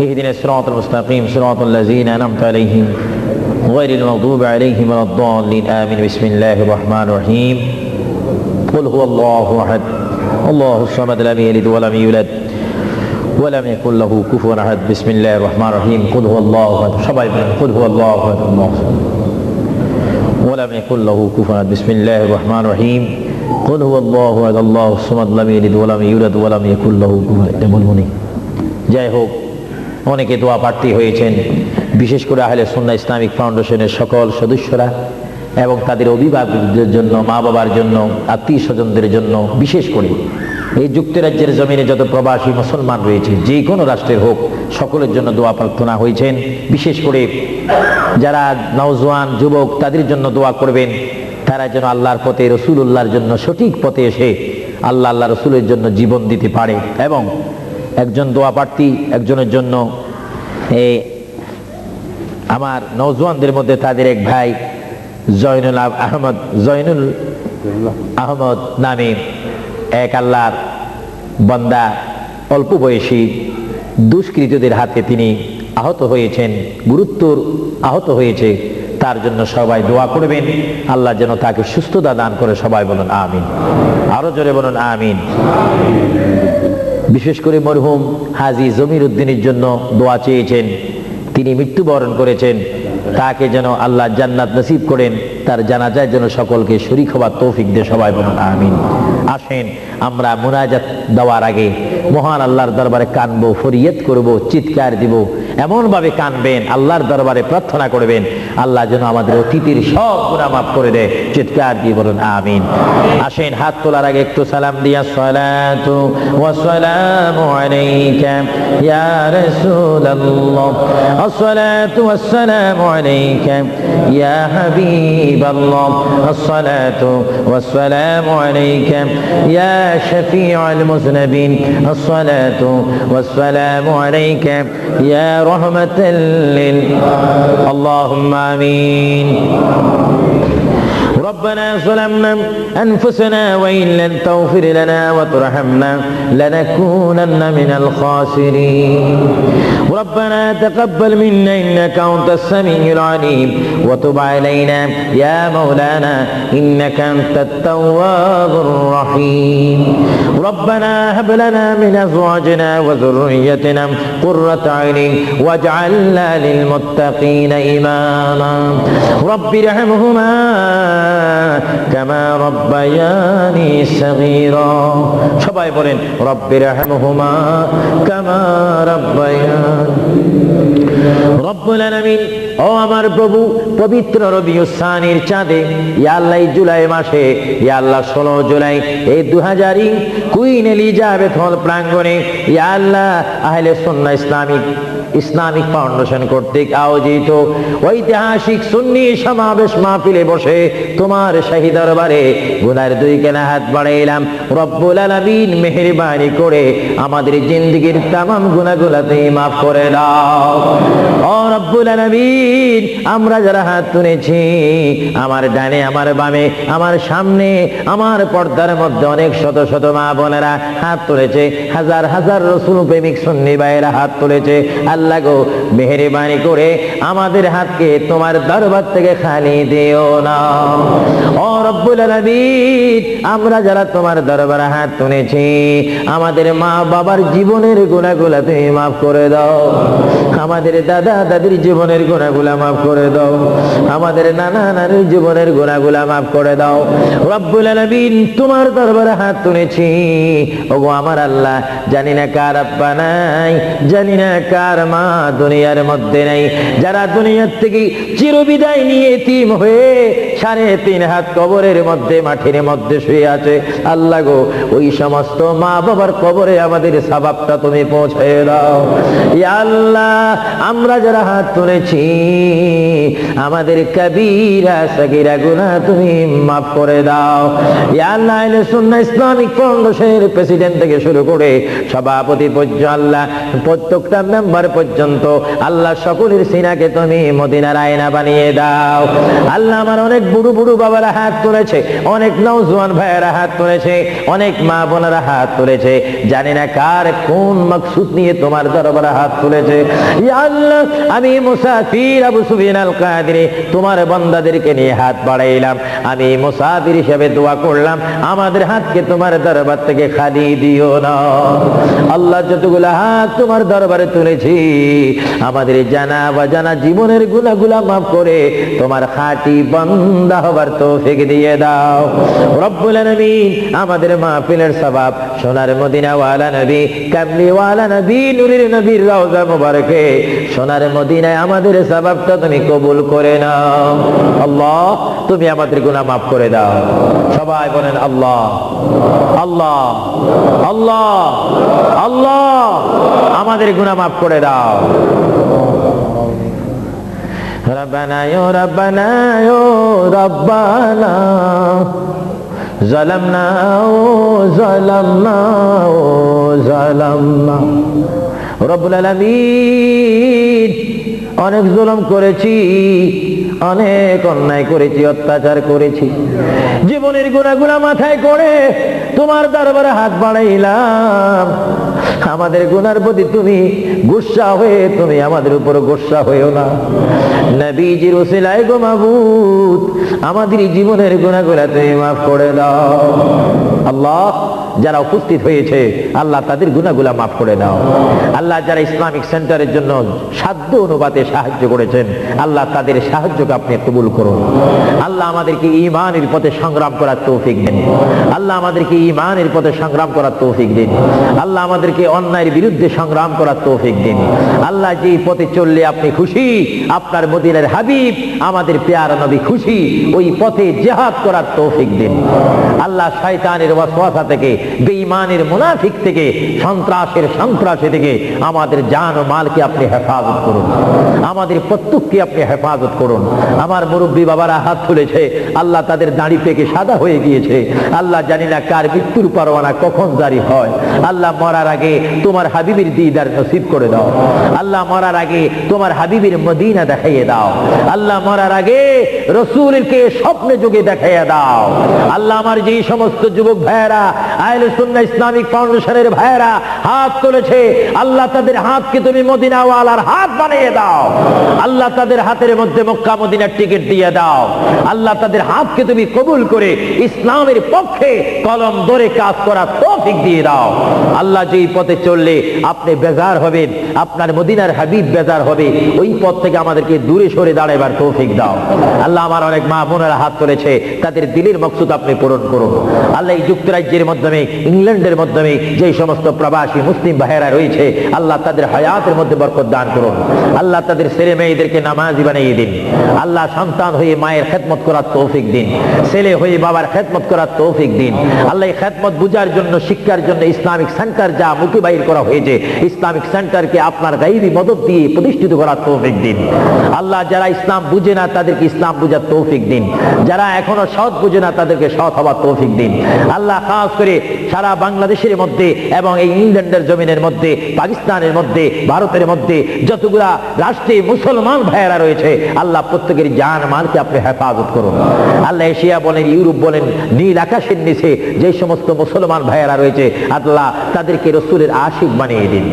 ইহদিনাস সিরাতাল মুস্তাকিম সিরাতাল লাযীনা আন'আমতা আলাইহিম গায়রিল মাগদুবি আলাইহিম ওয়ালাদ-দাল্লিন আমিন। বিসমিল্লাহির রহমানির রহিম। কুল হুয়াল্লাহু আহাদ আল্লাহুস সামাদ লাম ইয়ালিদ ওয়া লাম ইউলাদ ওয়া লাম ইয়াকুল লাহু কুফুওয়ান আহাদ। বিসমিল্লাহির রহমানির রহিম। কুল হুয়াল্লাহু আহাদ, সবাই বলেন কুল হুয়াল্লাহু আহাদ ওয়া লাম ইয়াকুল লাহু কুফুওয়ান আহাদ। বিসমিল্লাহির রহমানির রহিম। কুল হুয়াল্লাহু আহাদ আল্লাহুস সামাদ লাম ইয়ালিদ ওয়া লাম ইউলাদ ওয়া লাম ইয়াকুল লাহু কুফুওয়ান আহাদ। বলবনি। যাই হোক, অনেকে দোয়া প্রার্থী হয়েছেন, বিশেষ করে আহলে সুন্নাহ ইসলামিক ফাউন্ডেশনের সকল সদস্যরা এবং তাদের অভিভাবকদের জন্য, মা বাবার জন্য, আত্মীয় স্বজনদের জন্য, বিশেষ করে এই যুক্তরাজ্যের জমিনে যত প্রবাসী মুসলমান রয়েছে, যে কোনো রাষ্ট্রের হোক, সকলের জন্য দোয়া প্রার্থনা হয়েছেন। বিশেষ করে যারা নওজোয়ান যুবক, তাদের জন্য দোয়া করবেন, তারা যেন আল্লাহর পথে, রসুলুল্লাহর জন্য সঠিক পথে এসে আল্লাহ রসুলের জন্য জীবন দিতে পারে। এবং একজন দোয়া প্রার্থী, একজনের জন্য আমার নওজোয়ানদের মধ্যে তাদের এক ভাই জয়নুল আহমদ নামে এক আল্লাহর বান্দা, অল্প বয়সী দুষ্কৃতীদের হাতে তিনি আহত হয়েছেন, গুরুতর আহত হয়েছে। তার জন্য সবাই দোয়া করবেন, আল্লাহ যেন তাকে সুস্থতা দান করে। সবাই বলুন আমিন, আরো জোরে বলুন আমিন। বিশেষ করে মরহুম হাজী জমির উদ্দিনের জন্য দোয়া চেয়েছেন। তিনি মৃত্যুবরণ করেছেন, তাকে যেন আল্লাহ জান্নাত নসিব করেন, তার জানাজায় যেন সকলকে শরীক হওয়ার তৌফিক দিয়ে সবাই বলুন আমিন। আসেন আমরা মুনাজাত দেওয়ার আগে মহান আল্লাহর দরবারে কানবো, ফরিয়াদ করব, চিৎকার দিব। এমন ভাবে কানবেন, আল্লাহর দরবারে প্রার্থনা করবেন আল্লাহ যেন আমাদের অতীতের সব গুনাহ মাফ করে দেয়। চিৎকার দিয়ে বলুন আমিন। আসেন হাত তোলার আগে একটু সালাম দিয়া সালাতু ওয়া সালামু আলাইকা ইয়া রাসূলুল্লাহ, আসসালাতু ওয়াস সালামু আলাইকা ইয়া হাবিবাল্লাহ, আসসালাতু ওয়াস সালামু আলাইকা ইয়া শাফিউল মুযনিবিন, আসসালাতু ওয়াস সালামু আলাইকা ইয়া রাহমাতাল লিল আল্লাহুম্মা আমিন। ربنا ظلمنا أنفسنا وإن لم تغفر لنا وترحمنا لنكونن من الخاسرين. ربنا تقبل منا إنك أنت السميع العليم وتب علينا يا مولانا إنك أنت التواب الرحيم. ربنا هب لنا من أزواجنا وذريتنا قرة أعين واجعلنا للمتقين إماما. رب ارحمهما كما ربياني صغيرا. সবাই বলেন রব্বি রহমহুমা কামা রব্বায়ানি। রব্বুল আলামিন, ও আমার প্রভু, পবিত্র রবিউল সানির চাঁদে ইয়া আল্লাহ জুলাই মাসে, ইয়া আল্লাহ 16 জুলাই এই 2000 কুইন এলিজাবেথ হল প্রাঙ্গণে ইয়া আল্লাহ আহলে সুন্নাহ ইসলামিক ফাউন্ডেশন কর্তৃক আয়োজিত ঐতিহাসিক সুন্নি সমাবেশ মাহফিলে বসে তোমার শাহী দরবারে গুনার 2 কানা হাত বাড়াইলাম। রব্বুল আলামিন মেহেরবানি করে আমাদের জিন্দেগীর तमाम গুনাহগুলোতে মাফ করে দাও। ও রব্বুল আলামিন, আমরা যারা হাত তুলেছি, আমার ডানে, আমার বামে, আমার সামনে, আমার পর্দার মধ্যে অনেক শত শত মা বোনেরা হাত তুলেছে, হাজার হাজার রাসূল প্রেমিক সুন্নি ভাইয়েরা হাত তুলেছে। আল্লাহ গো, মেহেরবানি করে আমাদের হাতকে তোমার দরবার থেকে খালি দিও না। ও রব্বুল আলামিন, আমরা যারা তোমার দরবারে হাত তুলেছি, আমাদের মা বাবার জীবনের গুনাহগুলো তুমি মাফ করে দাও। আমাদের দাদা দাদির জীবনের গুনাহগুলো মাফ করে দাও। আমাদের নানা নানির জীবনের গুনাহগুলো মাফ করে দাও। রব্বুল আলামিন, তোমার দরবারে হাত তুলেছি, ওগো আমার আল্লাহ, জানি না কার আব্বা নাই, জানি না কার মা দুনিয়ার মধ্যে নেই, যারা দুনিয়ার থেকে চিরবিদায় নিয়ে এতিম হয়ে 3.5 হাত কবরের মধ্যে, মাটির মধ্যে শুয়ে আছে। আল্লাহ গো, ওই সমস্ত মা বাবার কবরে আমাদের সওয়াবটা তুমি পৌঁছে দাও। ইয়া আল্লাহ, আমরা যারা হাত তুলেছি, আমাদের কবিরা সগীরা গুনাহ তুমি মাফ করে দাও। ইয়া আল্লাহ, আহলে সুন্নাহ ইসলামিক ফাউন্ডেশনের প্রেসিডেন্ট থেকে শুরু করে সভাপতি পর্যন্ত, আল্লাহ প্রত্যেকটা মেম্বার পর্যন্ত, আল্লাহ সকলের সিনাকে তুমি মদিনার আয়না বানিয়ে দাও। আল্লাহ, আমার অনেক বুড়ো বুড়ো বাবারা হাত তুলেছে, অনেক নওজোয়ান ভাইয়েরা হাত তুলেছে, অনেক মা বোনেরা হাত তুলেছে, জানি না কার কোন মাকসুদ নিয়ে তোমার দরবারে হাত তুলেছে। ইয়া আল্লাহ, আমি মুসাফির আবু সুফিয়ান আল কাদেরী তোমার বান্দাদেরকে নিয়ে হাত বাড়াইলাম। আমি মুসাফির হিসেবে দোয়া করলাম, আমাদের হাতকে তোমার দরবার থেকে খালি দিও না। আল্লাহ, যতগুলো হাত তোমার দরবারে তুলেছি, আমাদের জানা বা জানা জীবনের গুনাহগুলো মাফ করে তোমার খাঁটি বান্দা হবার তৌফিক দিয়ে দাও। রব্বুল আলামিন, আমাদের মাহফিলের সওয়াব সোনার মদিনা ওয়ালা নবী, কামলি ওয়ালা নবী, নূরের নবীর রওজা মুবারকে সোনার মদিনায় আমাদের সওয়াবটা তুমি কবুল করে নাও। আল্লাহ, তুমি আমাদের গুনাহ মাফ করে দাও। সবাই বলেন আল্লাহ আল্লাহ আল্লাহ আল্লাহ, আমাদের গুনাহ মাফ করে দাও। রব্বানা ইয়া রব্বানা ইয়া রব্বানা জালামনা জালামনা জালামনা। রব্বুল আলামিন, অনেক জুলুম করেছি, অনেক অন্যায় করেছি, অত্যাচার করেছি, জীবনের গুনাহগুলো মাথায় করে তোমার দরবারে হাত বাড়াইলাম। আমাদের গুনার প্রতি তুমি গুসা হয়ে তুমি আমাদের উপর গুসা হইও না। নবীজির ওসিলায় গো মাবুদ, আমাদের জীবনের গুনাহগুলো তুমি মাফ করে দাও। আল্লাহ, যারা উপস্থিত হয়েছে আল্লাহ তাদের গুনাহগুলো মাফ করে দাও। আল্লাহ যারা ইসলামিক সেন্টারের জন্য সাধ্য অনুপাতে সাহায্য করেছেন আল্লাহ তাদের সাহায্যকে আপনি কবুল করুন। আল্লাহ আমাদেরকে ঈমানের পথে সংগ্রাম করার তৌফিক দিন। আল্লাহ আমাদেরকে ঈমানের পথে সংগ্রাম করার তৌফিক দিন। আল্লাহ আমাদেরকে অন্যায়ের বিরুদ্ধে সংগ্রাম করার তৌফিক দিন। আল্লাহ যেই পথে চললে আপনি খুশি, আপনার মদিনার হাবিব আমাদের পেয়ারা নবী খুশি, ওই পথে জিহাদ করার তৌফিক দিন। আল্লাহ শয়তানের ওয়াসওয়াসা থেকে, বেঈমানের মুনাফিক থেকে, সন্ত্রাসী থেকে আমাদের জান ও মালকে আপনি হেফাজত করুন। আমাদের প্রত্যেককে আপনি হেফাজত করুন। আমার মুরব্বী বাবারা হাত তুলেছে, আল্লাহ তাদের দাড়ি পেকে সাদা হয়ে গিয়েছে। আল্লাহ জানি না কার মৃত্যুর পরোয়ানা কখন জারি হয়। আল্লাহ মরার আগে তোমার হাবিবের দিদার নসিব করে দাও। আল্লাহ মরার আগে তোমার হাবিবের মদিনা দেখাইয়ে দাও। আল্লাহ মরার আগে রাসূলকে স্বপ্নে যোগে দেখাইয়ে দাও। আল্লাহ আমার যে সমস্ত যুবক ভাইয়েরা আহলে সুন্নাহ ইসলামিক ফাউন্ডেশনের ভাইয়েরা হাত তুলেছে, আল্লাহ তাদের হাতকে তুমি মদিনাওয়ালার হাত বানিয়ে দাও। আল্লাহ তাদের হাতের মধ্যে মক্কা মদিনার টিকিট দিয়ে দাও। আল্লাহ তাদের হাতকে তুমি কবুল করে ইসলামের পক্ষে কলম ধরে কাজ করার তৌফিক দিয়ে দাও। আল্লাহ যেই পথে চললে আপনি বেজার হবেন, আপনার মদিনার হাবিব বেজার হবে, ওই পথ থেকে আমাদেরকে দূরে সরে দাঁড়াবার তৌফিক দাও। আল্লাহ আমার অনেক মা বোনেরা হাত তুলেছে, তাদের দিলের মকসুদ আপনি পূরণ করুন। আল্লাহ এই যুক্তরাজ্যের মাধ্যমে, ইংল্যান্ডের মাধ্যমে যে সমস্ত প্রবাসী মুসলিম ভাইয়েরা রয়েছে আল্লাহ তাদের হায়াতের মধ্যে বরকত দান করুন। আল্লাহ তাদের ছেলে মেয়েদেরকে নামাজি বানিয়ে দিন। আল্লাহ সন্তান হয়ে মায়ের খেদমত করার তৌফিক দিন, ছেলে হয়ে বাবার খেদমত করার তৌফিক দিন। আল্লাহ এই খেদমত বুঝার জন্য, শিক্ষার জন্য ইসলামিক সেন্টার যা মুখে বাইর করা হয়েছে, ইসলামিক সেন্টারকে আপনার গায়বী মদদ দিয়ে প্রতিষ্ঠিত করার তৌফিক দিন। আল্লাহ যারা ইসলাম বুঝে না তাদেরকে ইসলাম বুঝার তৌফিক দিন। যারা এখনো সৎ বুঝে না তাদেরকে সৎ হওয়ার তৌফিক দিন। আল্লাহ খাস করে সারা বাংলাদেশের মধ্যে এবং এই ইংল্যান্ডের জমিনের মধ্যে, পাকিস্তানের মধ্যে, ভারতের মধ্যে যতগুলা রাষ্ট্রে মুসলমান ভাইয়েরা রয়েছে আল্লাহ প্রত্যেকের জান মালকে আপনি হেফাজত করুন। আল্লাহ এশিয়া বলেন, ইউরোপ বলেন, নীল আকাশের নিচে যে সমস্ত মুসলমান ভাইয়েরা রয়েছে আল্লাহ তাদেরকে রসুলের আশিক বানিয়ে দিন,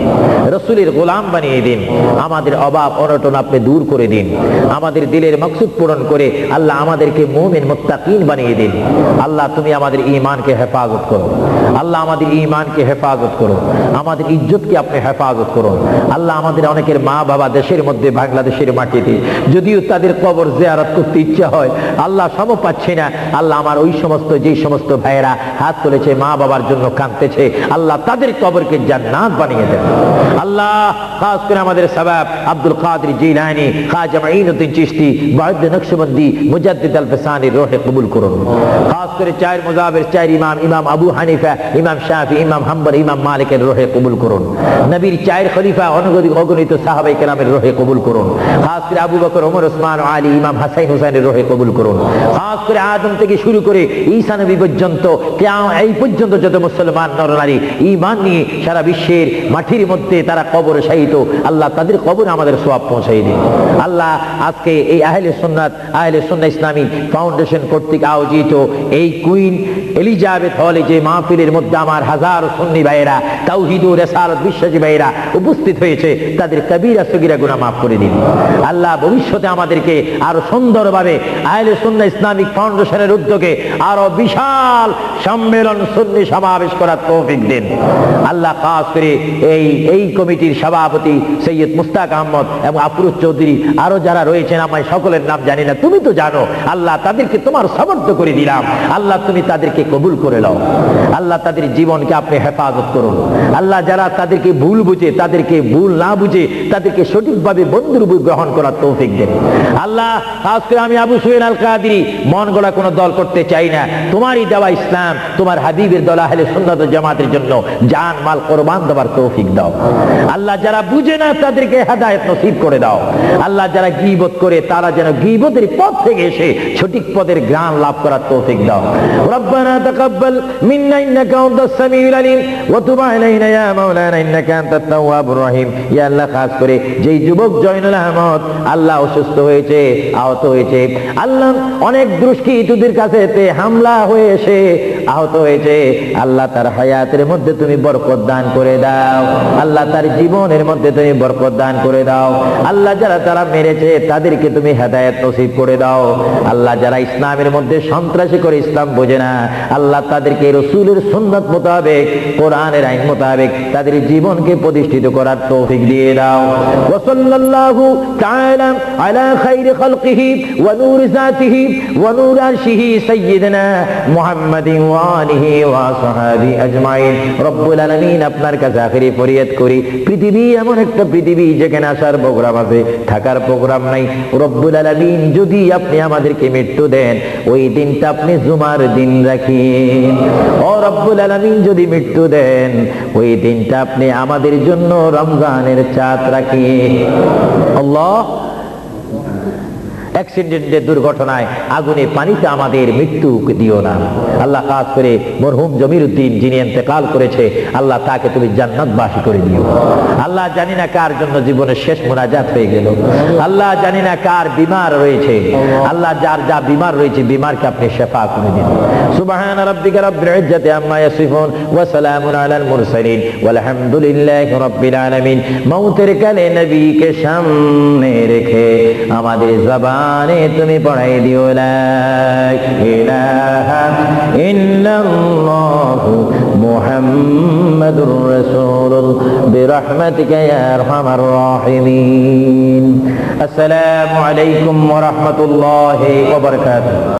রসুলের গোলাম বানিয়ে দিন। আমাদের অভাব অনটন আপনি দূর করে দিন। আমাদের দিলের মকসুদ পূরণ করে আল্লাহ আমাদেরকে মুমিন মুত্তাকিন বানিয়ে দিন। আল্লাহ তুমি আমাদের ঈমানকে হেফাজত করো। আল্লাহ আমাদের ঈমানকে হেফাজত করো। আমাদের ইজ্জতকে আপনি হেফাজত করুন। আল্লাহ আমাদের অনেকের মা বাবা দেশের মধ্যে, বাংলাদেশের মাটিতে, যদিও তাদের কবর জিয়ারত করতে ইচ্ছা হয় আল্লাহ সম পাচ্ছি না। আল্লাহ আমার ওই সমস্ত যে সমস্ত ভাইয়েরা হাত তুলেছে মা বাবার জন্য কাঁদতেছে আল্লাহ তাদের কবরকে জান্নাত বানিয়ে দেন। আল্লাহ খাস করে আমাদের সাবাব আব্দুল কাদের জিলানী, খাজা মাঈনুদ্দিন চিশতি, বায়উদ্দিন নকশবন্দি, মুজাদ্দিদ আল ফসানির রূহে কবুল করুন। খাস করে চার মুজাহির, চার ইমাম, ইমাম আবু হানিফা, ইমাম শাফি, ইমাম হাম্বল, ইমাম মালিকের রূহে কবুল করুন। নবীর চার খলিফা অগণিত সাহাবায়ে কেরামের রূহে কবুল করুন। খাস করে আবু বকর, ওমর, ওসমান, আলী, ইমাম হাসান হুসাইনের রূহে কবুল করুন। খাস করে আদম থেকে শুরু করে ঈসা নবী পর্যন্ত, এই পর্যন্ত যত মুসলমান নরনারী ঈমান নিয়ে সারা বিশ্বের মাটির মধ্যে তারা কবরে শায়িত আল্লাহ তাদের কবরে আমাদের সওয়াব পৌঁছাই দিন। আল্লাহ আজকে এই আহলে সুন্নাহ ইসলামিক ফাউন্ডেশন কর্তৃক আয়োজিত এই কুইন এলিজাবেথ হলে যে মাহফিলের মধ্যে আমার হাজার সুন্নি ভাইয়েরা, তাওহীদ ও রিসালাত বিশ্বাসী ভাইয়েরা উপস্থিত হয়েছে তাদের কবিরা সগীরা গুনাহ মাফ করে দিন। আল্লাহ ভবিষ্যতে আমাদেরকে আরো সুন্দরভাবে আহলে সুন্নাহ ইসলামিক ফাউন্ডেশনের উদ্যোগে আরো বিশাল সম্মেলন, সুন্নি সমাবেশ করার তৌফিক দিন। আল্লাহ খাস করে এই কমিটির সভাপতি সৈয়দ মুস্তাক আহমদ এবং আফরোজ চৌধুরী, আরো যারা রয়েছেন আমি সকলের নাম জানি না, তুমি তো জানো। আল্লাহ তাদেরকে তোমার সমর্থ করে দিলাম। আল্লাহ তুমি তাদেরকে কবুল করে নাও। আল্লাহ তাদের জীবনকে আপনি হেফাজত করুন। আল্লাহ যারা তাদেরকে ভুল বুঝে, তাদেরকে ভুল না বুঝে তাদেরকে সঠিকভাবে বন্ধুরূপে গ্রহণ করার তৌফিক দেন। আল্লাহ খাস করে আমি আবু সুহেল আল কাদেরী মন গড়া কোনো দল করতে চাই না। তোমারই দেওয়া ইসলাম, তোমার হাবিবের দল আহলে সুন্নাত ওয়াল জামাতের জন্য জান মাল কোরবান দেওয়ার তৌফিক দাও। আল্লাহ যারা বুঝে না তাদেরকে হেদায়েত নসিব করে দাও। আল্লাহ যারা গীবত করে তারা যেন গীবতের পথ থেকে এসে সঠিক পদের জ্ঞান লাভ করার তৌফিক দাও। রব্বানা তাকাব্বাল মিন্না ইন্নাকা আনতাস সামিউল আলিম ওয়া তুব আলাইনা ইয়া মাওলানা ইন্নাকা আনতাত তাওয়াবুর রহিম। ইয়া আল্লাহ খাস করে যেই যুবক জয়নুল আহমদ আল্লাহ অসুস্থ হয়েছে, আহত হয়েছে, আল্লাহ অনেক দুষ্কৃতীদের কাছে হামলা হয়ে এসে আহত হয়েছে, আল্লাহ তার হায়াতের মধ্যে তুমি বরকত দান করে দাও, আল্লাহ তার জীবনের মধ্যে তুমি বরকত দান করে দাও। আল্লাহ যারা তারা মেরেছে তাদেরকে তুমি হেদায়েত নসিব করে দাও। আল্লাহ যারা ইসলামের মধ্যে সন্ত্রাসী করে ইসলাম বোঝে না, আল্লাহ তাদেরকে রাসূলের সুন্নাত মোতাবেক, কোরআনের আইন মোতাবেক তাদের জীবনকে প্রতিষ্ঠিত করার তৌফিক দিয়ে দাও। ওয়া সাল্লাল্লাহু তাআলা আলা খাইরি খালকিহি ওয়া নূরি যাতিহি ওয়া নূর আরশিহি সাইয়্যিদিনা মুহাম্মাদিন ওয়া আলিহি ওয়া সাহাবি আজমাইন। রব্বুল আলামিন, আপনার কাছে আখিরি ফরিয়াদ করি, পৃথিবী এমন একটা পৃথিবী যেখানে আসার প্রোগ্রাম আছে, থাকার প্রোগ্রাম নাই। রব্বুল আলামিন, যদি আপনি আমাদেরকে মৃত্যু দেন, ওই দিনটা আপনি জুমার দিন রাখিন। ও রব্বুল আলামিন, যদি মৃত্যু দেন, ওই দিনটা আপনি আমাদের জন্য রমজানের চাঁদ রাখিন। আল্লাহ, অ্যাক্সিডেন্টে, দুর্ঘটনায়, আগুনে, পানিতে আমাদের মৃত্যু দিও না আল্লাহ। খাস করে মরহুম জমির উদ্দিন যিনি ইন্তেকাল করেছে, আল্লাহ তাকে তুমি জান্নাতবাসী করে দিও। আল্লাহ, জানি না কার জন্য জীবনের শেষ মোনাজাত হয়ে গেল, আল্লাহ জানি না কার বিমার রয়েছে, আল্লাহ যার যা বিমার রয়েছে বিমারকে আপনি শেফা করে দিন। সুবহান রাব্বিকা রাব্বিল ইজ্জাতি আম্মা ইয়াসিফুন ওয়া সালামুন আলাল মুরসালিন ওয়ালহামদুলিল্লাহি রাব্বিল আলামিন। মৌতের কালে নবীকে সামনে রেখে আমাদের জবানে তুমি পড়াই দিও লা ইলাহা ইল্লাল্লাহু মুহাম্মাদুর রাসূলুল্লাহ বিরহমাতিকা ইয়া আরহামার রাহিমিন। আসসালামু আলাইকুম ওয়া রাহমাতুল্লাহি ওয়া বারাকাতুহু।